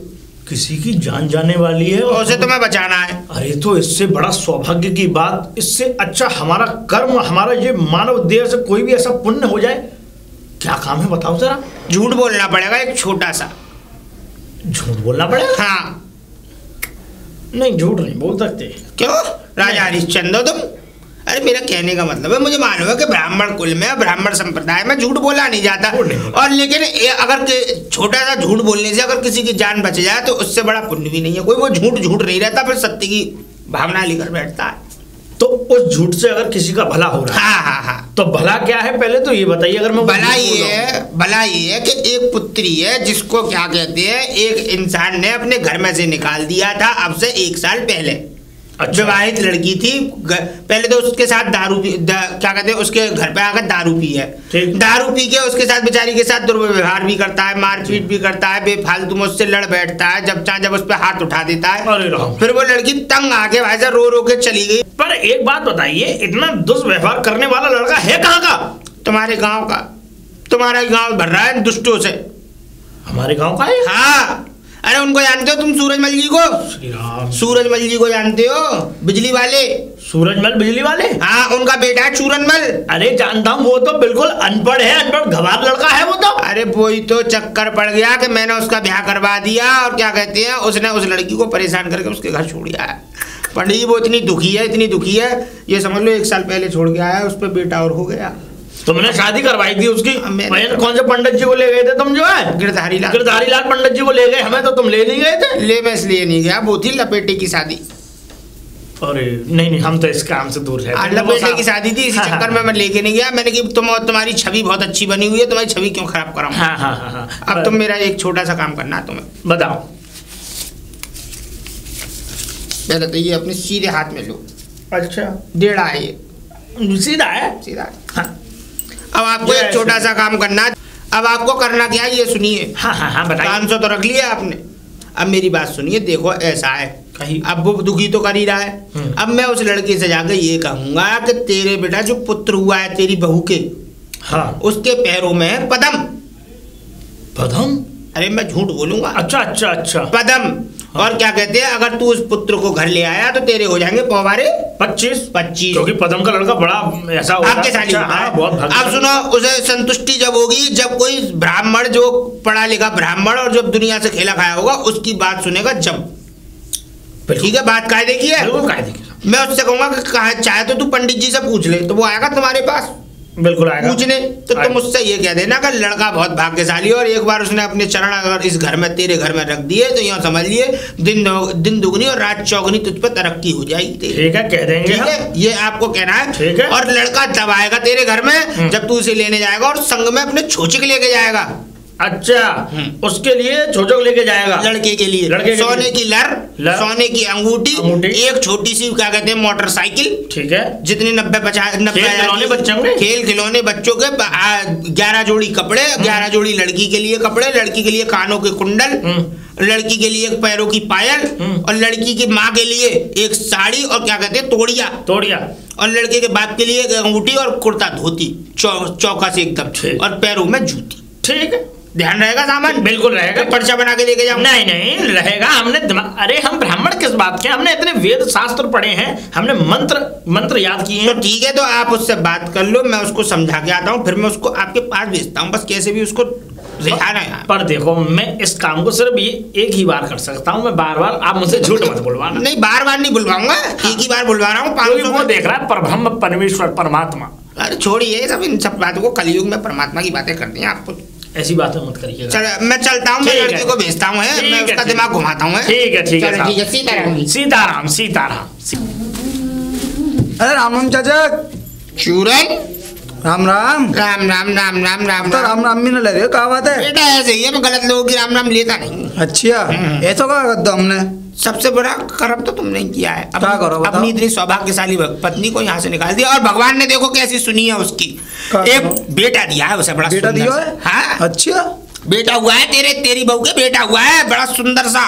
किसी की जान जाने वाली है और उसे तुम्हें बचाना है। अरे तो इससे बड़ा सौभाग्य की बात, इससे अच्छा हमारा कर्म, हमारा ये मानव देह से कोई भी ऐसा पुण्य हो जाए, क्या काम है बताओ जरा। झूठ बोलना पड़ेगा, एक छोटा सा। झूठ बोलना पड़ेगा? हाँ। नहीं झूठ नहीं बोल सकते। क्यों राजा हरिश्चंद्र तुम? अरे मेरा कहने का मतलब है, मुझे मालूम है कि ब्राह्मण कुल में, ब्राह्मण संप्रदाय में झूठ बोला नहीं जाता, और लेकिन अगर छोटा सा झूठ बोलने से अगर किसी की जान बच जाए तो उससे बड़ा पुण्य भी नहीं है कोई। वो झूठ झूठ नहीं रहता, फिर सत्य की भावना लेकर बैठता है। तो उस झूठ से अगर किसी का भला हो रहा है, हाँ हाँ हाँ, तो भला क्या है पहले तो ये बताइए। अगर मैं भला ये है कि एक पुत्री है जिसको क्या कहते हैं, एक इंसान ने अपने घर में से निकाल दिया था अब से 1 साल पहले। अच्छा। विवाहित लड़की थी, पहले तो उसके साथ क्या कहते हैं, उसके घर पे आकर दारू पी है, दारू पी के उसके साथ बेचारी के साथ दुर्व्यवहार भी करता है, मारपीट भी करता है, बेफालतू में उससे लड़ बैठता है, जब चाहे जब उस पर हाथ उठा देता है। फिर वो लड़की तंग आके भाई साहब रो रो के चली गई। पर एक बात बताइए, इतना दुष्व्यवहार करने वाला लड़का है कहाँ का? तुम्हारे गाँव का। तुम्हारा गाँव भर रहा है दुष्टों से। हमारे गाँव का है? हाँ। अरे उनको जानते हो तुम, सूरजमल जी को? सूरजमल जी को जानते हो? बिजली वाले। सूरजमल बिजली वाले? हाँ, उनका बेटा है चूरनमल। अरे जानता हूँ, वो तो बिल्कुल अनपढ़ है, अनपढ़ गवार लड़का है वो तो। अरे वही तो चक्कर पड़ गया कि मैंने उसका ब्याह करवा दिया, और क्या कहते हैं, उसने उस लड़की को परेशान करके उसके घर छोड़ दिया है। पंडित जी वो इतनी दुखी है, ये समझ लो 1 साल पहले छोड़ के आया, उस पर बेटा और हो गया। तुमने शादी करवाई थी उसकी? कौन से पंडित जी को ले गए थे तुम? जो है गिरधारी लाल पंडित जी को ले गए, हमें तो तुम ले नहीं गए थे। मैं इसलिए नहीं गया, वो थी लपेटे की शादी। अरे नहीं हम तो इस काम से दूर रहते। लपेटे की शादी थी, इसी चक्कर में मैं लेके नहीं गया। मैंने कि तुम्हारी छवि बहुत अच्छी बनी हुई है, तुम्हारी छवि क्यों खराब कराऊं। हाँ। अब तुम मेरा एक छोटा सा काम करना है तुम्हें। बताओ। पहले तो ये अपने सीधे हाथ में लो। अच्छा, 1.5 है ये। सीधा है? सीधा। हाँ। अब आपको एक छोटा सा काम करना है। अब आपको करना क्या है ये सुनिए। हाँ बताइए। 500 तो रख लिया आपने, अब मेरी बात सुनिए। देखो ऐसा है, अब वो दुखी तो कर ही रहा है। अब मैं उस लड़के से जाकर ये कहूंगा कि तेरे बेटा जो पुत्र हुआ है तेरी बहू के, हाँ, उसके पैरों में है पदम। पदम? अरे मैं झूठ बोलूंगा? अच्छा। पदम। और क्या कहते हैं, अगर तू उस पुत्र को घर ले आया तो तेरे हो जाएंगे पौवारे 25। क्योंकि पदम का लड़का बड़ा ऐसा होगा आपके साथ। अब सुनो, उसे संतुष्टि जब होगी जब कोई ब्राह्मण, जो पढ़ा लिखा ब्राह्मण और जब दुनिया से खेला खाया होगा, उसकी बात सुनेगा जब। ठीक है, बात कायदे की है। मैं उससे कहूंगा कि चाहे तो तू पंडित जी से पूछ ले, तो वो आएगा तुम्हारे पास। बिल्कुल आएगा पूछने। तो तुम उससे ये कह देना कि लड़का बहुत भाग्यशाली है, और एक बार उसने अपने चरण अगर इस घर में, तेरे घर में रख दिए, तो यूँ समझ लिए दिन दुगनी और रात चौगनी तुझ पर तरक्की हो जाएगी। ठीक है, कह देंगे। ठीक है, ये आपको कहना है। ठीक है। और लड़का तब आएगा तेरे घर में जब तू इसे लेने जाएगा, और संग में अपने छोचिक लेके जाएगा। अच्छा, उसके लिए छोटो लेके जाएगा, लड़के के लिए सोने की लर, सोने की अंगूठी, एक छोटी सी क्या कहते हैं मोटरसाइकिल, ठीक है, जितने 90 बच्चों के खेल खिलौने, बच्चों के 11 जोड़ी कपड़े, 11 जोड़ी लड़की के लिए कपड़े, लड़की के लिए कानों के कुंडल, लड़की के लिए पैरों की पायल, और लड़की की माँ के लिए एक साड़ी और क्या कहते हैं तोड़िया, और लड़के के बाप के लिए एक अंगूठी और कुर्ता धोती चौका से एकदम, और पैरों में जूती। ठीक है, ध्यान रहेगा सामान? बिल्कुल रहेगा, पर्चा बना के लेके जाओ। नहीं रहेगा, हमने अरे हम ब्राह्मण किस बात के, हमने इतने वेद शास्त्र पढ़े हैं, हमने मंत्र याद किए हैं। तो ठीक है, तो आप उससे बात कर लो, मैं उसको समझा के आता हूँ, फिर मैं उसको आपके पास भेजता हूँ, बस कैसे भी उसको रिहाना है। पर देखो, मैं इस काम को सिर्फ ये एक ही बार कर सकता हूँ, मैं बार आप मुझसे झूठ मत बुलवाना। नहीं, बार नहीं बुलवाऊंगा, एक ही बार बुलवा रहा हूँ। 500 वो देख रहा है परब्रह्म परमेश्वर परमात्मा। अरे छोड़िए सब इन सब बातों को, कलयुग में परमात्मा की बातें करती हैं, आपको ऐसी बातें मत करिए। चल मैं चलता हूँ, मैं लड़के को भेजता हूँ, मैं उसका दिमाग घुमाता हूँ। ठीक है, सीताराम। अरे राम चाचा। चूरन राम राम तो राम भी न ले रहे हो, क्या बात है बेटा? ऐसे ही है, मैं गलत लोगों की राम लिएता नहीं। अच्छा, ऐसा क्या कर दो हमने? सबसे बड़ा कर्म तो तुमने किया है, अपनी इतनी सौभाग्यशाली पत्नी को यहाँ से निकाल दिया, और भगवान ने देखो कैसी सुनी है उसकी, एक बेटा दिया है उसे, बड़ा बेटा दिया है। हाँ, अच्छा, बेटा हुआ है तेरी बहू के बेटा हुआ है, बड़ा सुंदर सा,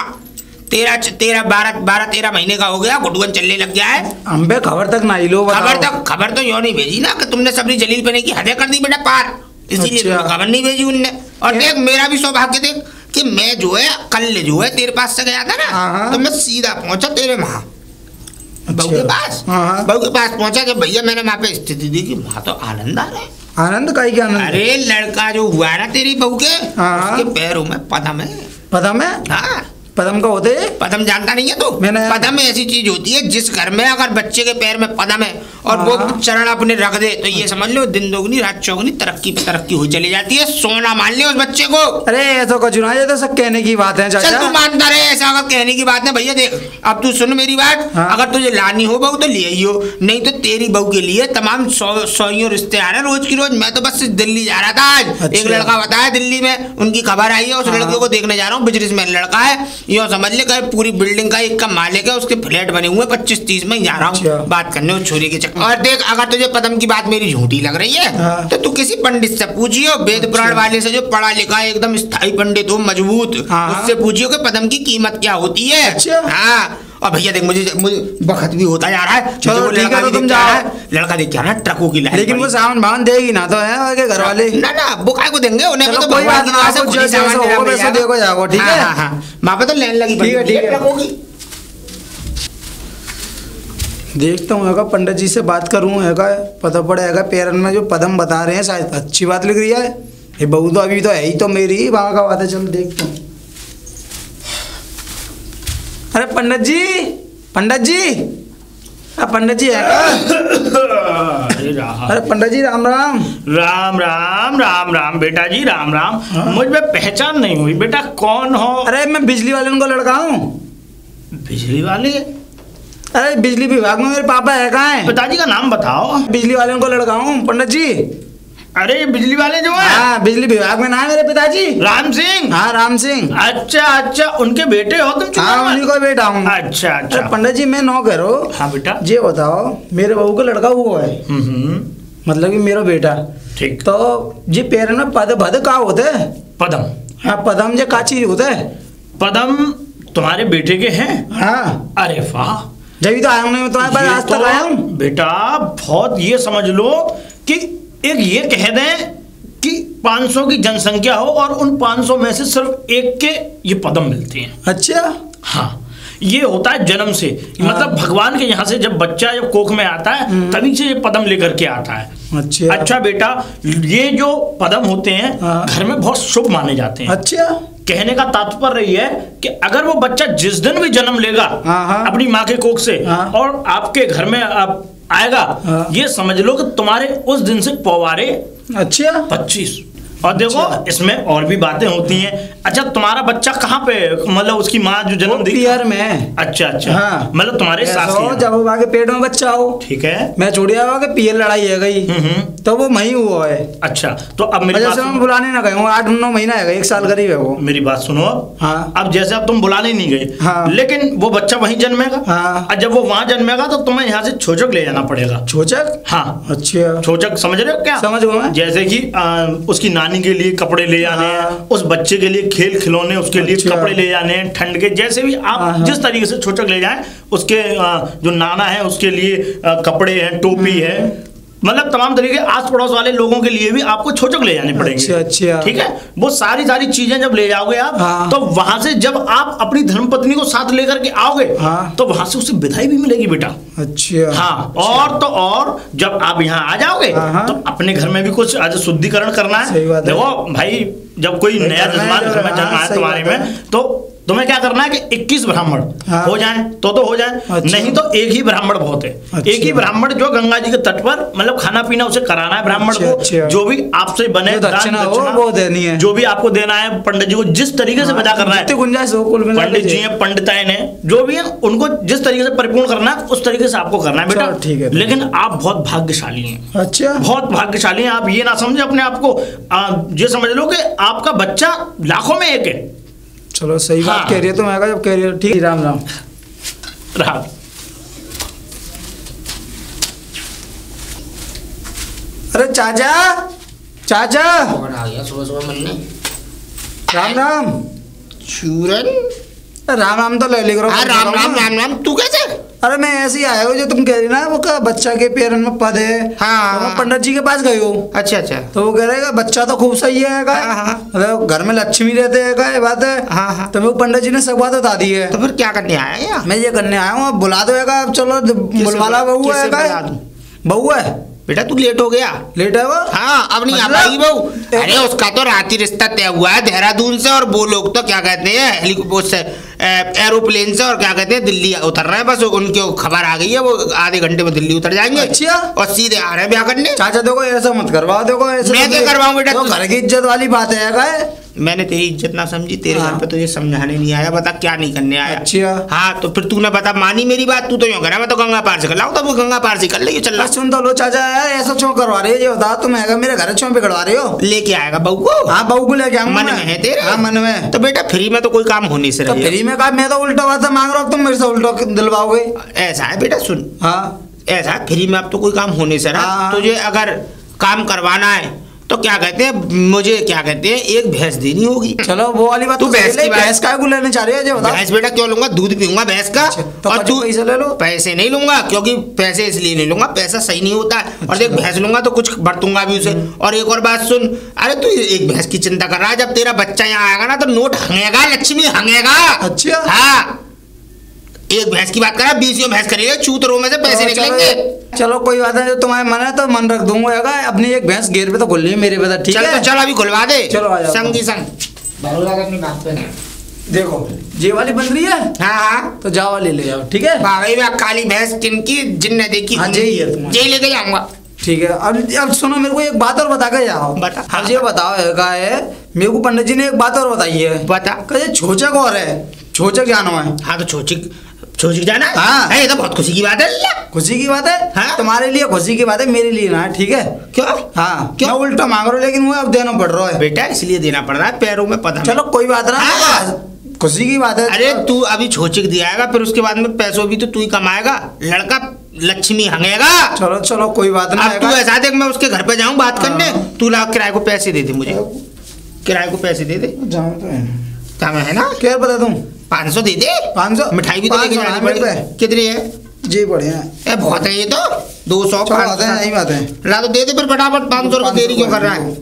12-13 महीने का हो गया, घुटुगन चलने लग गया है। हम पे खबर तक ना लो, खबर तो यूँ नहीं भेजी ना कि तुमने सबरी जलील पने की हदें कर दी बेटा पार, इसीलिए खबर नहीं भेजी उनने। और देख मेरा भी सौभाग्य देख कि मैं जो है कल जो है तेरे पास से गया था ना, तो मैं सीधा पहुंचा तेरे वहां बहू के पास, पहुंचा जब भैया मैंने वहां पे स्थिति दी कि वहां तो आनंद आ रहा है। आनंद का ही आनंद? अरे लड़का जो हुआ है ना तेरी बहू के, उसके पैरों में पदम है। पदम है? हाँ, पदम का होते है? पदम जानता नहीं है तो? पदम ऐसी चीज होती है जिस घर में अगर बच्चे के पैर में पदम है और वो चरण अपने रख दे तो ये समझ लो दिन दोगुनी रात चौगुनी तरक्की पे तरक्की हुई चली जाती है, सोना मान ले उस बच्चे को। अरे ऐसा कुछ ना, ये तो सब कहने की बात है चाचा। चल तू मानता रहे, ऐसा अगर कहने की बात है भैया। देख अब तू सुन मेरी बात, अगर तुझे लानी हो बहू तो ले आई हो, नहीं तो तेरी बहू के लिए तमाम सौयों रिश्ते आ रहे हैं रोज की रोज। मैं तो बस दिल्ली जा रहा था आज, एक लड़का बताया दिल्ली में उनकी खबर आई है, उस लड़के को देखने जा रहा हूँ, बिजनेसमैन लड़का है, यूँ समझ ले पूरी बिल्डिंग का एक का मालिक है, उसके फ्लैट बने हुए 25-30 में जा रहा हूँ बात करने उस छोरी के चक्कर। और देख अगर तुझे पदम की बात मेरी झूठी लग रही है तो तू किसी पंडित से पूछियो, वेद पुराण वाले से जो पढ़ा लिखा है एकदम स्थायी पंडित हो मजबूत, उससे पूछियो कि पदम की कीमत क्या होती है। हाँ, और भैया देख मुझे वक्त भी होता जा रहा है, चलो ठीक है, तो तुम जाओ, लड़का देख क्या ना ट्रकों की लाइन, लेकिन वो सामान बांध देगी ना तो है आगे घर वाले? ना वो काय को देंगे उन्हें, तो कोई बात ना, वैसे देखो जाओ, ठीक है। वहां पे तो लाइन लगी, ठीक है ट्रकों की। देखता हूँ पंडित जी से बात करूँ, पता पड़ेगा पैरन में जो पदम बता रहे हैं शायद अच्छी बात लग रही है। ये बहू तो अभी तो है ही तो मेरी, वहाँ का बात है, चलो देखता हूँ। अरे पंडित जी पंडित जी है क्या? अरे पंडित जी राम राम। राम राम राम राम बेटा जी राम राम। मुझ में पहचान नहीं हुई बेटा, कौन हो? अरे मैं बिजली वाले को लड़का हूँ। बिजली वाले? अरे बिजली विभाग में मेरे पापा है, कहाँ है? पिताजी का नाम बताओ। बिजली वाले को लड़का हूँ पंडित जी। अरे बिजली वाले जो है? हाँ, बिजली विभाग में ना है मेरे पिताजी। राम सिंह? हाँ राम सिंह। अच्छा, उनके बेटे हो तुम? हाँ, उन्हीं को बेटा हूँ। अच्छा। पंडित जी मैं नौकर हूँ। हाँ बेटा। ये बताओ मेरे बहू का लड़का हुआ है, मतलब कि मेरा बेटा। ठीक। तो जी पैर में पद भद का होते है? पदम? हाँ पदम जो का चीज होता है? पदम तुम्हारे बेटे के हैं? हाँ। अरे वाह, जब तो आया हूँ मैं तुम्हारे पास, आज तक आया हूँ बेटा। बहुत ये समझ लो कि एक ये कह दें कि 500 की जनसंख्या हो और उन 500 में से सिर्फ एक के ये पदम मिलते हैं। अच्छा। हाँ, ये होता है जन्म से। हाँ। मतलब भगवान के यहाँ से जब बच्चा जब कोख में आता है तभी से ये पदम लेकर के आता है। अच्छा बेटा, ये जो पदम होते हैं घर में बहुत शुभ माने जाते हैं। अच्छा। कहने का तात्पर्य ये है कि अगर वो बच्चा जिस दिन भी जन्म लेगा अपनी माँ के कोख से और आपके घर में आएगा, ये समझ लो कि तुम्हारे उस दिन से पौवारे 25 और देखो इसमें और भी बातें होती हैं। अच्छा तुम्हारा बच्चा कहाँ पे, मतलब उसकी माँ जो जन्म दी पियर में। अच्छा अच्छा, हाँ। मतलब तुम्हारे सास की, जब वो आगे पेट में बच्चा हो, ठीक है, मैं छोड़िया हुआ कि पियर लड़ाई है गई, तो वो वही हुआ है। अच्छा तो अब मेरी बात मैं बुलाने ना गए हूँ, 8-9 महीना है, 1 साल करीब है वो। मेरी बात सुनो। हाँ। अब जैसे अब तुम बुलाने नहीं गए, हाँ। लेकिन वो बच्चा वहीं जन्मेगा। हाँ। और जब वो वहां जन्मेगा तो तुम्हें यहाँ से छोचक ले जाना पड़ेगा। छोचक? हाँ। अच्छा। छोचक समझ रहे हो क्या? समझ गया मैं। जैसे कि उसकी नानी के लिए कपड़े ले जाने हैं, उस बच्चे के लिए खेल खिलौने, उसके लिए कपड़े ले जाने हैं ठंड के, जैसे भी आप जिस तरीके से छोचक ले जाएं, उसके जो नाना है उसके लिए कपड़े हैं, टोपी है, मतलब तमाम तरीके आस पड़ोस वाले लोगों के लिए भी आपको छोचक ले जाने पड़ेंगे। अच्छा। ठीक है, वो सारी चीजें जब ले जाओगे आप, हाँ। तो वहां से जब आप अपनी धर्मपत्नी को साथ लेकर के आओगे, हाँ। तो वहां से उसे विदाई भी मिलेगी बेटा। अच्छा। हाँ। और तो और जब आप यहाँ आ जाओगे, तो अपने घर में भी कुछ आज शुद्धिकरण करना है। देखो भाई, जब कोई नया जजमान घर में जन्मा है तुम्हारे में, तो तुम्हें क्या करना है कि 21 ब्राह्मण हो जाएं तो हो जाएं। अच्छा। नहीं तो एक ही ब्राह्मण बहुत है। अच्छा। एक ही ब्राह्मण जो गंगा जी के तट पर, मतलब खाना पीना उसे कराना है ब्राह्मण को। अच्छा। जो भी आपसे बने दक्षिणा वो देनी है, जो भी आपको देना है, पंडित जी को जिस तरीके से विदा करना है, पंडित जी हैं, पंडिताएं ने, जो भी है उनको जिस तरीके से परिपूर्ण करना है उस तरीके से आपको करना है बेटा। ठीक है। लेकिन आप बहुत भाग्यशाली हैं। अच्छा। बहुत भाग्यशाली हैं आप। ये ना समझे अपने आप को, ये समझ लो कि आपका बच्चा लाखों में एक है। चलो सही बात कह रही है, तो मैं जब कह रही है। ठीक। राम राम। राम। अरे चाचा, चाचा आ गया सुबह सुबह मिलने। राम राम। चूरन। राम राम तो ले ली करो। राम राम राम राम। तू कैसे? अरे मैं ऐसे ही आया हूँ, जो तुम कह रही ना वो का बच्चा के पैर में पद है। हाँ। तो मैं पंडित जी के पास गई हूँ। अच्छा अच्छा। तो वो कह रहे बच्चा तो खूब सही है। हाँ। घर में लक्ष्मी रहते है, बात है। हाँ। तो वो पंडित जी ने सब बात बता दी है। तो फिर क्या करने आया? मैं ये करने आया हूँ, बुला दो। अब चलो बुलवाला बहू है, बहू है बेटा। तू लेट हो गया। लेट है वो? हाँ, अब नहीं आ पाएगी बहू। अरे उसका तो रात्रि रिश्ता तय हुआ है देहरादून से, और वो लोग तो क्या कहते हैं एरोप्लेन से, और क्या कहते हैं दिल्ली उतर रहे हैं। बस उनकी खबर आ गई है, वो आधे घंटे में दिल्ली उतर जाएंगे। अच्छा। और सीधे आ रहे हैं ब्याह करने। चाचा देखो ऐसा मत करवाओ। देखो ऐसा मैं क्या करवाऊँ बेटा? तो घर की इज्जत वाली बात है। मैंने तेरी इज्जत ना समझी, तेरे घर पे तो ये समझाने नहीं आया। बता क्या नहीं करने आया? अच्छा। हाँ, तो फिर तूने बता मानी मेरी बात? तू तो यूँ करा मैं तो गंगा पार से कर लाऊं, तो वो गंगा पार से कर ले। चल रहा सुन तो लो चाचा, ऐसा क्यों करवा रहे हो? ये बता, तुम मेरे घर क्यों बिगड़वा रहे हो? लेके आएगा बहू को? हाँ, बहू को लेके आऊंगा। मन में है तेरे? हाँ, मन में। तो बेटा फ्री में तो कोई काम होने से रही। फ्री में काम? मैं तो उल्टा बात मांग रहा हूँ, तुम मेरे से उल्टा दिलवाओगे? ऐसा है बेटा, सुन। हाँ। ऐसा फ्री में अब तो कोई काम होने से रहा। तुझे अगर काम करवाना है तो क्या कहते हैं, मुझे क्या कहते हैं, एक भैंस देनी होगी। चलो वो वाली बात। तू भैंस की भैंस का लेने चाह रहे हो? भैंस बेटा क्यों लूंगा, दूध पीऊंगा भैंस का। तो और तू पैसे ले लो? पैसे नहीं लूंगा, क्योंकि पैसे इसलिए नहीं लूंगा, पैसा सही नहीं होता है। और देख भैंस लूंगा तो कुछ बरतूंगा भी उसे। और एक और बात सुन, अरे तू एक भैंस की चिंता कर रहा है, जब तेरा बच्चा यहाँ आएगा ना तो नोट हंगेगा, लक्ष्मी हंगेगा। अच्छा। हाँ, एक भैंस की बात करा, 20 भैंस करेगा, चूतरों में से पैसे निकलेंगे। चलो कोई बात नहीं, जो तुम्हारे मन है तो मन रख दूंगा। अपनी एक भैंस गेर पे तो खुल है मेरे पे। ठीक है, चल अभी खुलवा दे। चलो आ जाओ संगी संग अपनी बात पे। देखो ये वाली बन रही है। हाँ हाँ, तो जाओ ले ले आओ। ठीक है, भाई में काली भैंस जिनकी जिनने देखी, हाँ यही है, यही लेके जाऊंगा। ठीक है। अब सुनो, मेरे को एक बात और बता के जाओ। बता। अब ये बताओ है, मेरे को पंडित जी ने एक बात और बताई है। बता। कहते छोचक और है, छोचक जानो है। हाँ, तो छोचिक जाना। हाँ, ये तो बहुत खुशी की बात है। खुशी की बात है। हाँ? तुम्हारे लिए खुशी की बात है, मेरे लिए ना। ठीक है। क्यों? हाँ, क्यों? मैं उल्टा मांग रहा हूँ, लेकिन वो अब देना पड़ रहा है बेटा, इसलिए देना पड़ रहा है, पैरों में पता। चलो कोई बात ना। हाँ? खुशी की बात है। अरे तू अभी छोचिक दियाएगा, फिर उसके बाद में पैसों भी तो तू ही कमाएगा, लड़का लक्ष्मी हंगेगा। चलो चलो कोई बात नहीं। अब तू ऐसा देख, मैं उसके घर पे जाऊँ बात करने, तू ला किराए को पैसे दे दे, मुझे किराए को पैसे दे दे। जाऊँ तो है ना? क्या बता दूँ? 500 दे दे। 500? मिठाई भी तो लेके जानी पड़ेगी। कितनी है? जी बढ़िया है। बहुत है ये तो। 200 बात है, नहीं बात है। ला तो दे दे फिर फटाफट। 500 रुपये देरी क्यों कर रहा है?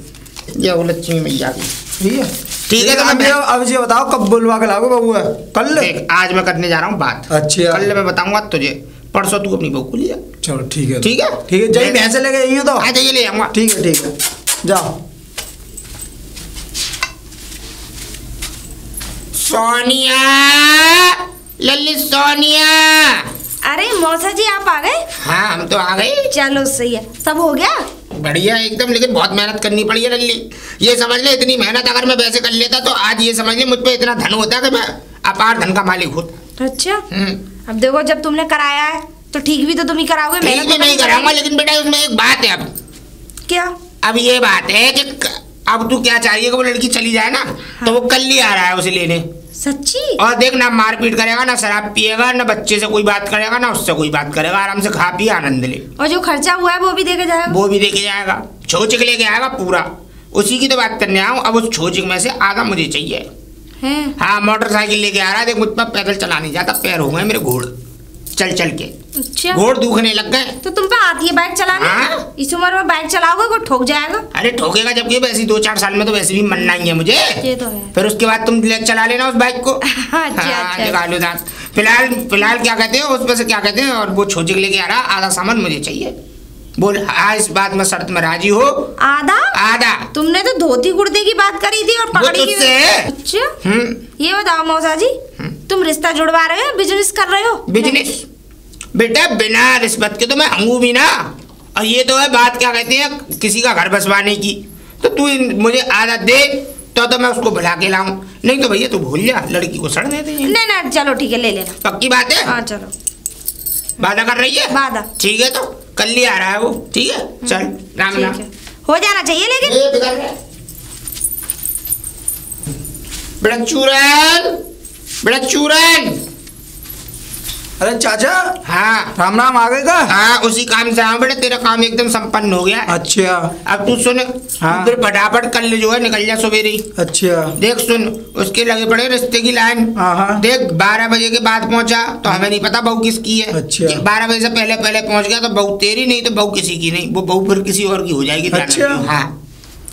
ये वो लक्ष्मी मैया की। ठीक है। तो अब ये बताओ कब बुलवा के लाओगे बहू? है कल? आज मैं करने जा रहा हूँ बात। अच्छा। कल मैं बताऊंगा तुझे, परसों तू अपनी बहू को लिया। चलो ठीक है। ठीक है, ठीक है। जय भैंसे लेके आई हो तो आ जाइए, ले आऊंगा। ठीक है ठीक है, जाओ। सोनिया, ललित सोनिया। अरे मौसा जी आप आ गए? हाँ, हम तो आ गए। चलो सही है, सब हो गया। बढ़िया एकदम, लेकिन बहुत मेहनत करनी पड़ी है लल्ली। ये समझ ले इतनी मेहनत अगर मैं वैसे कर लेता तो आज ये समझ ले मुझ पे इतना धन होता कि मैं अपार धन का मालिक होता। अच्छा अब देखो जब तुमने कराया है तो ठीक भी तो तुम ही कराओगे। ठीक भी नहीं कराऊंगा, लेकिन बेटा उसमें एक बात है। अब क्या? अब ये बात है कि अब तू क्या चाहिए कि वो लड़की चली जाए ना, तो वो कल ही आ रहा है उसे लेने। सच्ची? और देख ना मारपीट करेगा, ना शराब पिएगा, ना बच्चे से कोई बात करेगा, ना उससे कोई बात करेगा, आराम से खा पी आनंद ले। और जो खर्चा हुआ है वो भी देके जाएगा? वो भी देके जाएगा, छोचिक लेके आएगा पूरा। उसी की तो बात करने आऊँ। अब उस छोचिक में से आधा मुझे चाहिए। हाँ मोटरसाइकिल लेके आ रहा है, देख मुझ पर पैदल चला नहीं जाता, पैर हो गए मेरे घोड़ चल चल के। अच्छा घोड़ दुखने लग गए। तो तुम पे आती है बाइक चलाने? हाँ? इस उम्र में बाइक चलाओगे को ठोक जाएगा। अरे ठोकेगा जबकि वैसे 2-4 साल में तो वैसे भी मनना ही है मुझे। ये तो है। फिर उसके बाद तुम ले चला लेना उस बाइक को। अच्छा निकालो दांत। फिलहाल क्या कहते हैं उसमें से क्या कहते हैं, और वो छोचिक लेके आ रहा, आधा सामान मुझे चाहिए। बोल हाँ इस बात में शर्त में राजी हो? आधा? आधा। तुमने तो धोती कुर्ते की बात करी थी और पकड़ी की। अच्छा ये बताओ मौसा जी, तुम रिश्ता जुड़वा रहे हो बिजनेस कर रहे हो? बिजनेस बेटा बिना रिश्वत के तो मैं हूँ भी ना। और ये तो है बात क्या कहते हैं किसी का घर बसवाने की। तो तू मुझे आदत दे तो मैं उसको बुला के लाऊं, नहीं तो भैया तू भूल जा, लड़की को सड़ देते हैं। नहीं ना चलो ठीक है ले लेना। पक्की बात है? हाँ चलो। वादा कर रही है? वादा। ठीक है तो कल ही आ रहा है वो। ठीक है चल राम राम। हो जाना चाहिए लेकिन। बड़ा चूरन। अरे चाचा। हाँ राम राम आ गए का? हाँ उसी काम से आया बेटा, तेरा काम एकदम संपन्न हो गया। अच्छा अब तू सुन। हाँ। फिर फटाफट कल जो है निकल जा सवेरे ही। अच्छा देख सुन उसके लगे पड़े रिश्ते की लाइन। देख 12 बजे के बाद पहुंचा तो हमें नहीं पता बहू किसकी है। अच्छा 12 बजे से पहले पहुंच गया तो बहू तेरी नहीं तो बहू किसी की नहीं, वो बहू फिर किसी और की हो जाएगी। अच्छा हाँ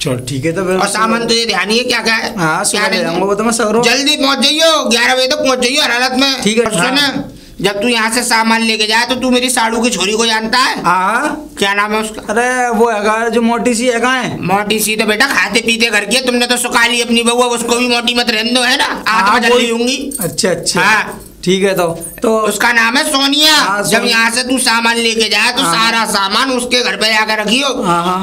चल ठीक है। तो और सामान तो ये ध्यान ही है क्या क्या है। हाँ क्या वो तो मैं सगरो जल्दी पहुंच जाइयो, 11 बजे तक पहुंच जाइयो हर हालत में। ठीक है। सुन जब तू यहाँ से सामान लेके जाए तो तू मेरी साड़ू की छोरी को जानता है? हाँ क्या नाम है उसका? अरे वो है जो मोटी सी है। मोटी सी तो बेटा खाते पीते घर की, तुमने तो सुखा ली अपनी बहू, उसको भी मोटी मत रहने दो है ना। आज जल्दी लूंगी। अच्छा हाँ ठीक है। तो उसका नाम है सोनिया। जब यहाँ से तू सामान लेके जाए तो सारा सामान उसके घर पे आकर रखियो,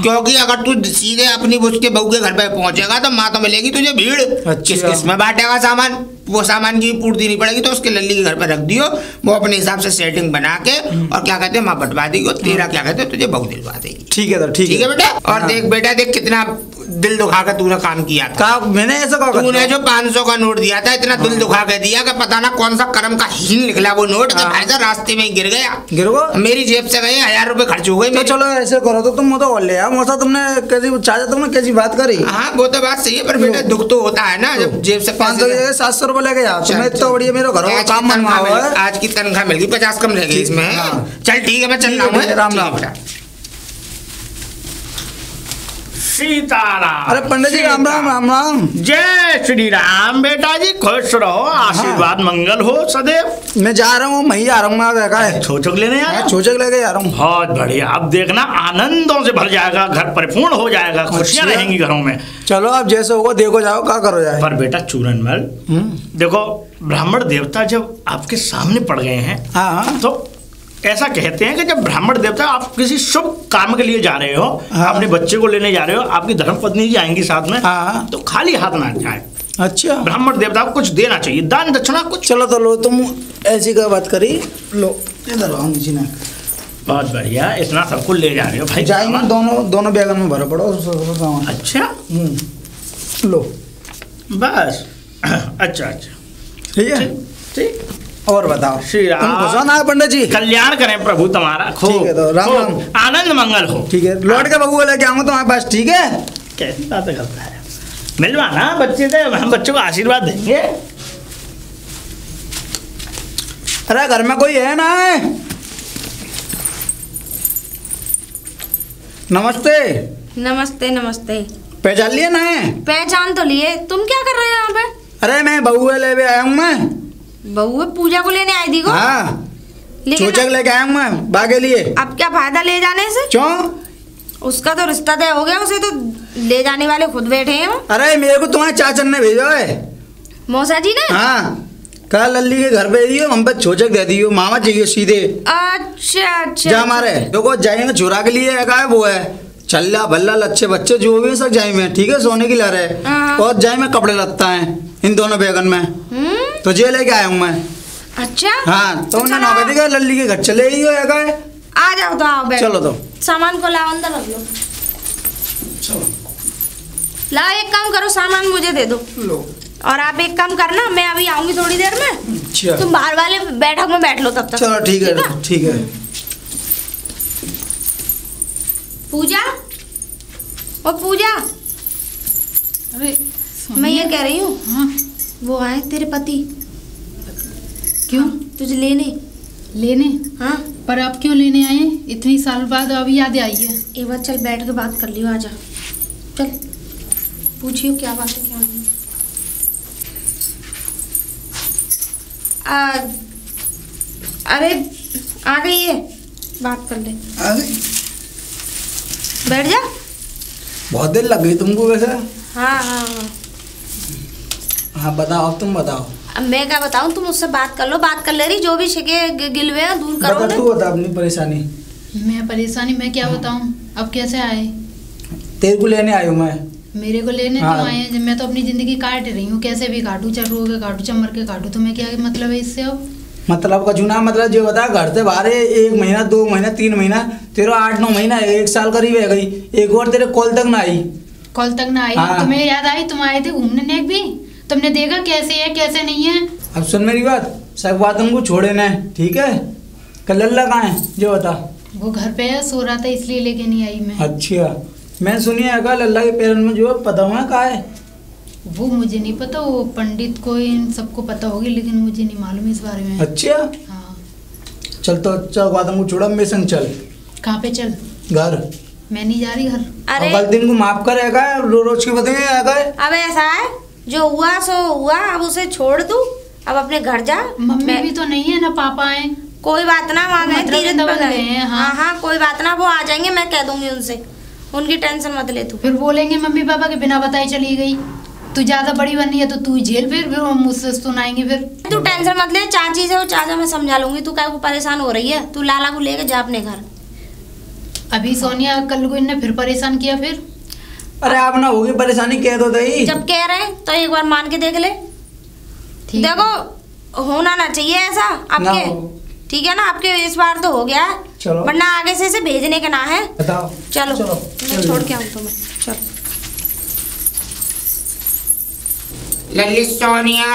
क्योंकि अगर तू सीधे अपनी उसके बहू के घर पे पहुंचेगा तो माँ तो मिलेगी तुझे भीड़। किस किस में बांटेगा सामान, वो सामान की पूर्ति नहीं पड़ेगी। तो उसके लल्ली के घर पे रख दियो, वो अपने हिसाब से सेटिंग बना के और क्या कहते हैं माँ बटवा देगी, तेरा क्या कहते हैं तुझे बहू दिलवा देगी। ठीक है। तो ठीक है बेटा। और देख बेटा देख कितना दिल दुखा कर तूने काम किया था। मैंने ऐसा कहा? तूने जो 500 का नोट दिया था इतना दिल दुखा के दिया कि पता ना कौन सा कर्म का हीन निकला वो नोट। भाई साहब रास्ते में गिर गया, मेरी जेब से गए 1000 रुपए खर्च हो गए। तो चलो ऐसे करो तो तुम तो ले आओ मौसा, तुमने कैसी चाचा तुमने कैसी बात करी? हाँ वो तो बात सही है, पर बेटा दुख तो होता है ना जब जेब से 500 की 700 रुपए लेके जाओ। तुम्हें तो बढ़िया मेरे घर का काम मनवाओ। आज की तनख्वाह मिल गई, 50 कम रह गई इसमें। चल ठीक है मैं चल रहा हूँ। राम राम। सीताराम। अरे पंडित जी राम राम। राम राम। जय श्री राम। बेटा जी खुश रहो, आशीर्वाद मंगल हो सदैव। मैं जा रहा हूँ, मैं आ रहा हूँ। छोचक लेने आ? छोचक लेके जा रहा हूँ। बहुत बढ़िया। अब देखना आनंदों से भर जाएगा, घर परिपूर्ण हो जाएगा, खुशियां रहेंगी घरों में। चलो अब जैसे होगा देखो जाओ क्या करो जाए। पर बेटा चूरनमल देखो, ब्राह्मण देवता जब आपके सामने पड़ गए हैं तो ऐसा कहते हैं कि जब ब्राह्मण देवता आप किसी शुभ काम के लिए जा रहे हो, अपने बच्चे को लेने जा रहे हो, आपकी धर्मपत्नी जी आएंगी साथ में, तो खाली हाथ ना जाए। अच्छा ब्राह्मण देवता को कुछ देना चाहिए, दान दक्षिणा कुछ। चलो तो लो, तुम ऐसी क्या बात करी, लो इधर आओ नीचे ना। बहुत बढ़िया, इतना सब कुछ ले जा रहे हो भाई। जाएंगे दोनों बैगन में भरो पड़ो। अच्छा लो बस। अच्छा ठीक है ठीक। और बताओ श्री राम। पंडित जी कल्याण करें प्रभु तुम्हारा। ठीक है तो राम राम, आनंद मंगल हो। ठीक है लौट के बबू लेके आऊंगा तुम्हारे पास। ठीक है कैसी बातें करता है, मिलवाना बच्चे से, हम बच्चों को आशीर्वाद देंगे। अरे घर में कोई है ना? नमस्ते। नमस्ते नमस्ते। पहचान लिए ना? पहचान तो लिए। तुम क्या कर रहे हो यहाँ पे? अरे मैं बहू ले आया हूँ। मैं बहू पूजा को लेने आई थी को? हाँ चोचक लेके आया हूँ मैं बा के लिए। अब क्या फायदा ले जाने से? क्यों? उसका तो रिश्ता तय हो गया, उसे तो ले जाने वाले खुद बैठे हैं। अरे मेरे को तुम्हारे चाचन ने भेजा है। मौसा जी ने? हाँ कल लल्ली के घर पे दियो, हम पे चोचक दे दियो, मामा चाहिए सीधे। अच्छा जा हमारे देखो जाएंगे चुरा के लिए वो है चल जा भल्ला लच्छे बच्चे जो भी है सब जाई में, ठीक है, सोने की लहर है और जाई में कपड़े लगता है इन दोनों बैगन में, तो जे लेके आया हूँ मैं। अच्छा हाँ तो उन्हें ना बेटी लल्ली के घर चले ही हो आ जाओ तो आओ बैठ। चलो तो सामान को लाओ अंदर रख लो। चलो लाओ एक काम करो सामान मुझे दे दो लो। और आप एक काम करना मैं अभी आऊंगी थोड़ी देर में, अच्छा तुम बाहर वाले बैठक में बैठ लो तब तक। चलो ठीक है ठीक है। पूजा और पूजा अरे मैं ये कह रही हूँ हाँ वो आए तेरे पति क्यों तुझे लेने। लेने? हाँ पर आप क्यों लेने आए? इतनी साल बाद अभी याद आई है। एक बार चल बैठ के बात कर लियो, आजा चल पूछियो क्या बात है क्या नहीं। अरे आ गई है, बात कर ले, बैठ जा। बहुत देर लग गई तुमको वैसे। हाँ हाँ हाँ हाँ बताओ अब तुम बताओ। अब मैं क्या बताऊँ, तुम उससे बात कर लो, बात कर ले रही, जो भी शिके गिलवे हैं दूर करो। बता तू बता अपनी परेशानी। मैं परेशानी मैं क्या बताऊँ, अब कैसे आए? तेरे को लेने आई हूँ मैं। मेरे को लेने हाँ। क्यों आए हैं? मैं तो अपनी जिंदगी काट रही हूँ, कैसे भी काटूँ, चल रो के काटूँ, चमर के काटूँ, तुम्हें क्या मतलब है इससे? अब मतलब का चुना मतलब जो बता, घर से बाहर 1 महीना 2 महीना 3 महीना तेरा 8-9 महीना 1 साल करीब है गई, एक और तेरे कॉल तक ना आई। कॉल तक ना आई? हाँ। तुम्हें याद आई? तुम आए थे घूमने नेक भी, तुमने देखा कैसे है कैसे नहीं है? अब सुन मेरी बात, सब बात हमको छोड़े ना, ठीक है? कल लल्ला कहाँ है जो बता? वो घर पे है, सो रहा था इसलिए लेके नहीं आई मैं। अच्छा मैं सुनिए है लल्ला के पेरेंट में जो पता हुआ कहाँ है? वो मुझे नहीं पता, वो पंडित को इन सबको पता होगी, लेकिन मुझे नहीं मालूम इस बारे में। अच्छा हाँ। चल तो चल बात हमको छोड़ा, मेरे संग चल। कहाँ पे चल? घर। मैं नहीं जा रही घर। अरे गलती को माफ करेगा, रोज की बताएगा। अब ऐसा है, जो हुआ सो हुआ, अब उसे छोड़ दू, अब अपने घर जा। मम्मी भी तो नहीं है ना, पापा है। कोई बात ना, वहाँ गए तीरथ दबा पर गए गए हैं, हाँ। हाँ हाँ कोई बात ना, वो आ जाएंगे, मैं कह दूंगी उनसे, उनकी टेंशन मत ले तू। फिर बोलेंगे मम्मी पापा के बिना बताए चली गई, तू ज्यादा बड़ी बनी है तो तू झेल, फिर हम मुझसे सुनाएंगे। फिर तू टेंशन मत ले, चाची से और चाचा मैं समझा लूंगी, तू क्या परेशान हो रही है? तू लाला को लेके जा अपने घर। अभी सोनिया कल को इनने फिर परेशान किया फिर। अरे आप ना होगी परेशानी, कह दो दही। जब कह रहे हैं तो एक बार मान के देख ले। ठीक है। देखो होना ना चाहिए ऐसा ना आपके, हो। ठीक है ना? आपके इस बार तो हो गया है, चलो। वरना आगे से इसे भेजने का ना है। बताओ। चलो चलो, मैं चलो। छोड़ के आऊँ तुम्हें, चलो। लल्ली सोनिया,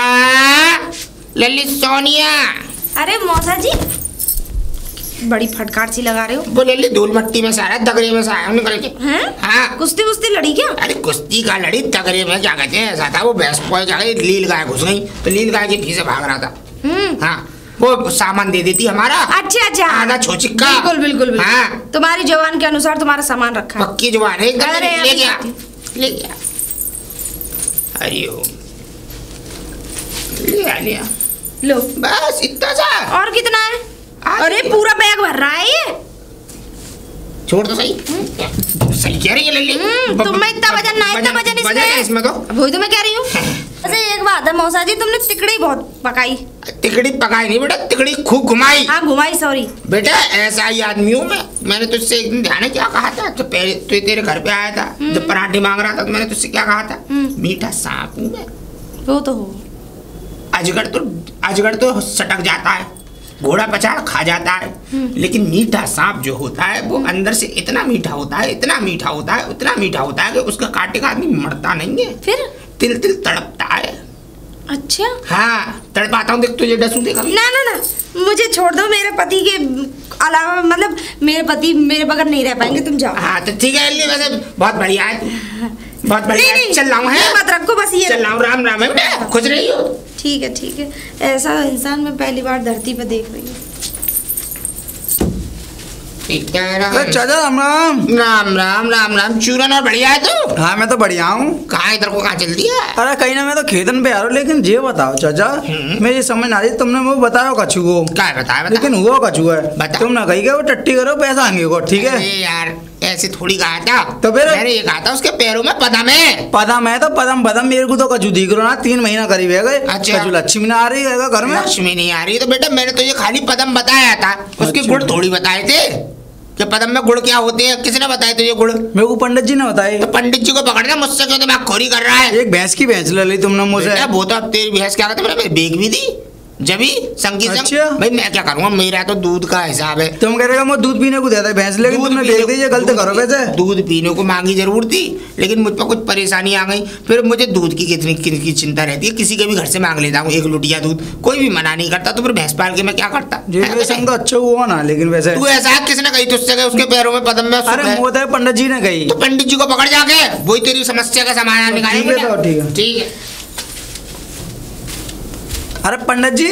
लल्ली सोनिया। अरे मौसा जी बड़ी फटकार सी लगा रहे हो। वो लल्ली धूल मट्टी में सारा दगरे में सारा निकल के। हैं? हाँ कुश्ती वुस्ती लड़ी क्या? अरे कुश्ती का लड़ी दगरे में, क्या कहते हैं, ऐसा था वो भैंस पोए जा गई, लील गाय घुस गई, तो लील गाय के पीछे भाग रहा था। हाँ वो सामान दे देती हमारा। अच्छा अच्छा, आधा छोचिक्का। बिल्कुल बिल्कुल बिल्कुल। हाँ। तुम्हारी जवान के अनुसार तुम्हारा सामान रखा है। पक्की जवान है एकदम। अरे, ले अभी गया आती ले गया। हरिओम। लिया लो बस इतना सा। और कितना है? आधी अरे किलो। पूरा बैग भर रहा है ये। छोड़ तो सही। सही कह रही है लल्ली। तुम में इतना वजन ना, इतना वजन वजन है इसमें तो। वही तो मैं कह रही हूँ। वैसे एक बात है मौसा जी, तुमने तिकड़ी बहुत पकाई। तिकड़ी पकाई नहीं बेटा, तिकड़ी खूब घुमाई। हाँ घुमाई, सॉरी बेटा ऐसा ही आदमी हूँ मैं। मैंने तुझसे एक दिन ध्यान है क्या कहा था, तो पहले तो तेरे घर पे आया था, जब पराठे मांग रहा था, तो मैंने तुझसे क्या कहा था, मीठा सांप हूँ मैं। वो तो हो। अजगर तो सटक जाता है, घोड़ा पछाड़ खा जाता है, लेकिन मीठा सांप जो होता है वो अंदर से इतना मीठा होता है, इतना मीठा होता है, उतना मीठा होता है कि उसका काटे का आदमी मरता नहीं है, फिर तिल तिल तड़पता है। अच्छा हाँ तड़पाता हूँ, देख तुझे डसू देगा। ना ना ना, मुझे छोड़ दो, मेरे पति के अलावा मतलब मेरे पति मेरे बगैर नहीं रह पाएंगे, तुम जाओ। हाँ तो ठीक है अल्ली, वैसे बहुत बढ़िया है, बहुत बढ़िया है। चल रहा हूँ है, मत रखो बस ये। चल रहा हूँ, राम राम है बेटा, खुश रही हो। ठीक है, ऐसा इंसान मैं पहली बार धरती पे देख रही हूँ। चाचा राम राम। राम राम राम राम। चूरन और बढ़िया है तू? हाँ मैं तो बढ़िया हूँ। कहाँ इधर को कहाँ चल दिया? अरे कहीं ना मैं तो खेतन पे आ रहा हूँ, लेकिन ये बताओ चाचा, मेरी समझ ना आ रही, तुमने वो बताया कछु को, क्या बताया? लेकिन हुआ कछु है, बता। तुम ना कही वो टट्टी करो पैसा आएंगे को, ठीक है? अरे यार ऐसे थोड़ी कहा था, तो फिर मैंने ये कहा था उसके पैरों में पदम है। पदम है तो पदम पदम, मेरे को तो कछु दिख रहा ना, 3 महीना करीब है गए। अच्छा। कछु लक्ष्मी ना आ रही है घर में। लक्ष्मी नहीं आ रही तो बेटा मैंने तो ये खाली पदम बताया था, उसके अच्छा। गुण थोड़ी बताए थे। कि पदम में गुड़ क्या होते हैं? किसने बताया तुझे गुड़? मेरे को पंडित जी ने बताई। तो पंडित जी को पकड़ना, मुझसे क्यों दिमाग खोरी कर रहा है? एक भैंस की भैंस ले ली तुमने मुझे। वो तो अब तेरी भैंस क्या कहते, मैंने बेच भी दी जबी संगी संग। अच्छा। भाई मैं क्या करूंगा, मेरा तो दूध का हिसाब है। तुम कह रहे हो मैं दूध पीने को देता है भैंस, लेकिन तुमने बेच दी, गलत करो वैसे। दूध पीने को मांगी जरूर थी, लेकिन मुझ पर कुछ परेशानी आ गई। फिर मुझे दूध की कितनी चिंता रहती है, किसी के भी घर से मांग लेता हूँ 1 लुटिया दूध, कोई भी मना नहीं करता। तो फिर भैंस पाल के मैं क्या करता? संग तो अच्छा हुआ ना, लेकिन वैसे तू ऐसा किसने कही तुझसे कि उसके पैरों में पदम में? अरे वो तो पंडित जी ने कही। तो पंडित जी को पकड़ जाके वही तेरी समस्या का समाधान निकालेंगे। ठीक है। अरे पंडित जी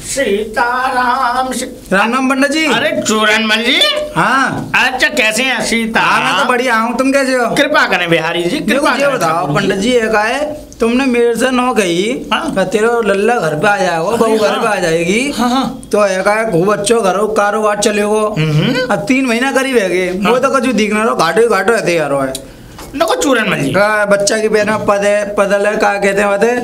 सीताराम राम राम पंडित जी। अरे चूरनमल जी। हाँ अच्छा कैसे हैं सीता? मैं तो बढ़िया हूँ, तुम कैसे हो? कृपा करें बिहारी जी, कृपा मुझे बताओ पंडित जी, एक आए तुमने मेरे से न गई तेरे लल्ला घर पे आ जाएगा, बहू घर पे आ जाएगी, तो एक आए खूब अच्छो घर कारोबार चलेगो। अब 3 महीना करीब है गए, वो तो कुछ दिखना रहो, घाटो घाटो रहते यार। देखो चूरनमल जी, बच्चा की पैर में पदल है, क्या कहते हैं?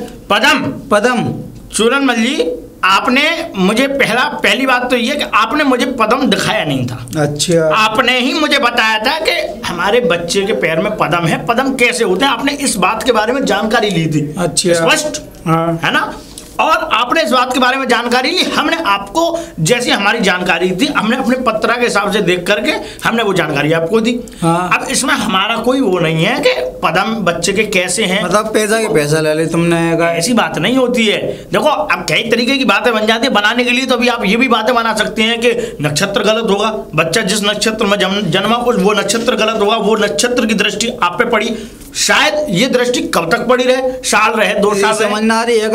पदम। चूरनमल जी, आपने मुझे पहली बात तो ये कि आपने मुझे पदम दिखाया नहीं था। अच्छा। आपने ही मुझे बताया था कि हमारे बच्चे के पैर में पदम है, पदम कैसे होते हैं, आपने इस बात के बारे में जानकारी ली थी। अच्छा। स्पष्ट है ना? और आपने इस बात के बारे में जानकारी ली, हमने आपको जैसी हमारी जानकारी थी, हमने अपने पत्रा के हिसाब से देख करके हमने वो जानकारी आपको दी। अब इसमें हमारा कोई वो नहीं है कि पदम बच्चे के कैसे हैं, मतलब पैसा ले ले तुमने, ऐसी बात नहीं होती है। देखो अब कई तरीके की बातें बन जाती है बनाने के लिए, तो अभी आप ये भी बातें बना सकते हैं कि नक्षत्र गलत होगा, बच्चा जिस नक्षत्र में जन्मा वो नक्षत्र गलत होगा, वो नक्षत्र की दृष्टि आप पे पड़ी, शायद ये दृष्टि कब तक पड़ी रहे, साल रहे, 2 साल समझ ना रही है।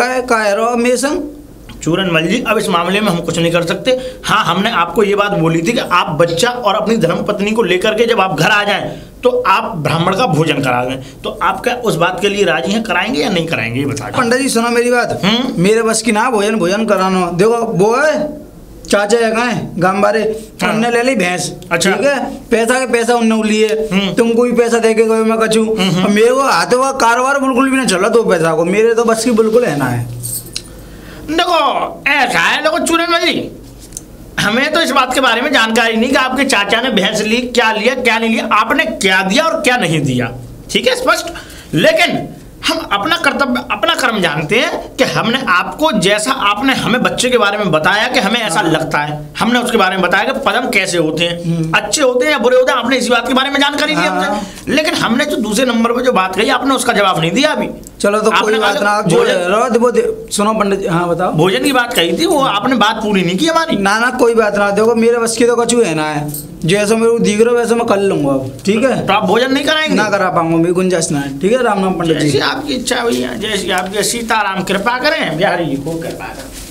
चूरनमल जी, अब इस मामले में हम कुछ नहीं कर सकते। हाँ, हमने आपको ये बात बोली थी कि आप बच्चा और अपनी धर्मपत्नी को लेकर के जब आप घर आ जाएं तो आप ब्राह्मण का भोजन करा दें, तो आप क्या उस बात के लिए राजी हैं? कराएंगे या नहीं कराएंगे, ये बता। पंडित जी सुनो मेरी बात, मेरे बस की ना भोजन कराना। देखो वो है चाचा है गाँव बारे, उनने ले ली भैंस। अच्छा। ठीक है, पैसा उनने लिए, तुमको भी पैसा दे के गए, मैं कछू मेरे को हाथ हुआ कारोबार बिल्कुल भी नहीं चला, तो पैसा को मेरे तो बस की बिल्कुल है ना है। देखो ऐसा है, देखो चूरनमल जी, हमें तो इस बात के बारे में जानकारी नहीं कि आपके चाचा ने भैंस ली, क्या लिया क्या नहीं लिया, आपने क्या दिया और क्या नहीं दिया, ठीक है स्पष्ट। लेकिन हम अपना कर्तव्य अपना कर्म जानते हैं कि हमने आपको जैसा आपने हमें बच्चे के बारे में बताया कि हमें ऐसा लगता है, हमने उसके बारे में बताया कि पदम कैसे होते हैं, अच्छे होते हैं या बुरे होते हैं, आपने इसी बात के बारे में जानकारी दी हमसे। लेकिन हमने जो दूसरे नंबर पर जो बात कही आपने उसका जवाब नहीं दिया अभी। चलो तो कोई बात ना, सुनो पंडित जी, हाँ बताओ। भोजन की बात कही थी, वो आपने बात पूरी नहीं की हमारी। ना कोई बात ना, देखो मेरे बस की तो कछु है ना है, जैसा मेरे को दिख रहा वैसे मैं कर लूंगा अब, ठीक है? तो आप भोजन नहीं कराएंगे? ना करा पाऊंगा, मेरी गुंजाइश ना है, ठीक है? राम राम पंडित जी। जैसी आपकी इच्छा हुई है, जैसी आपकी सीताराम कृपा करें, बिहारी जी को कृपा करें।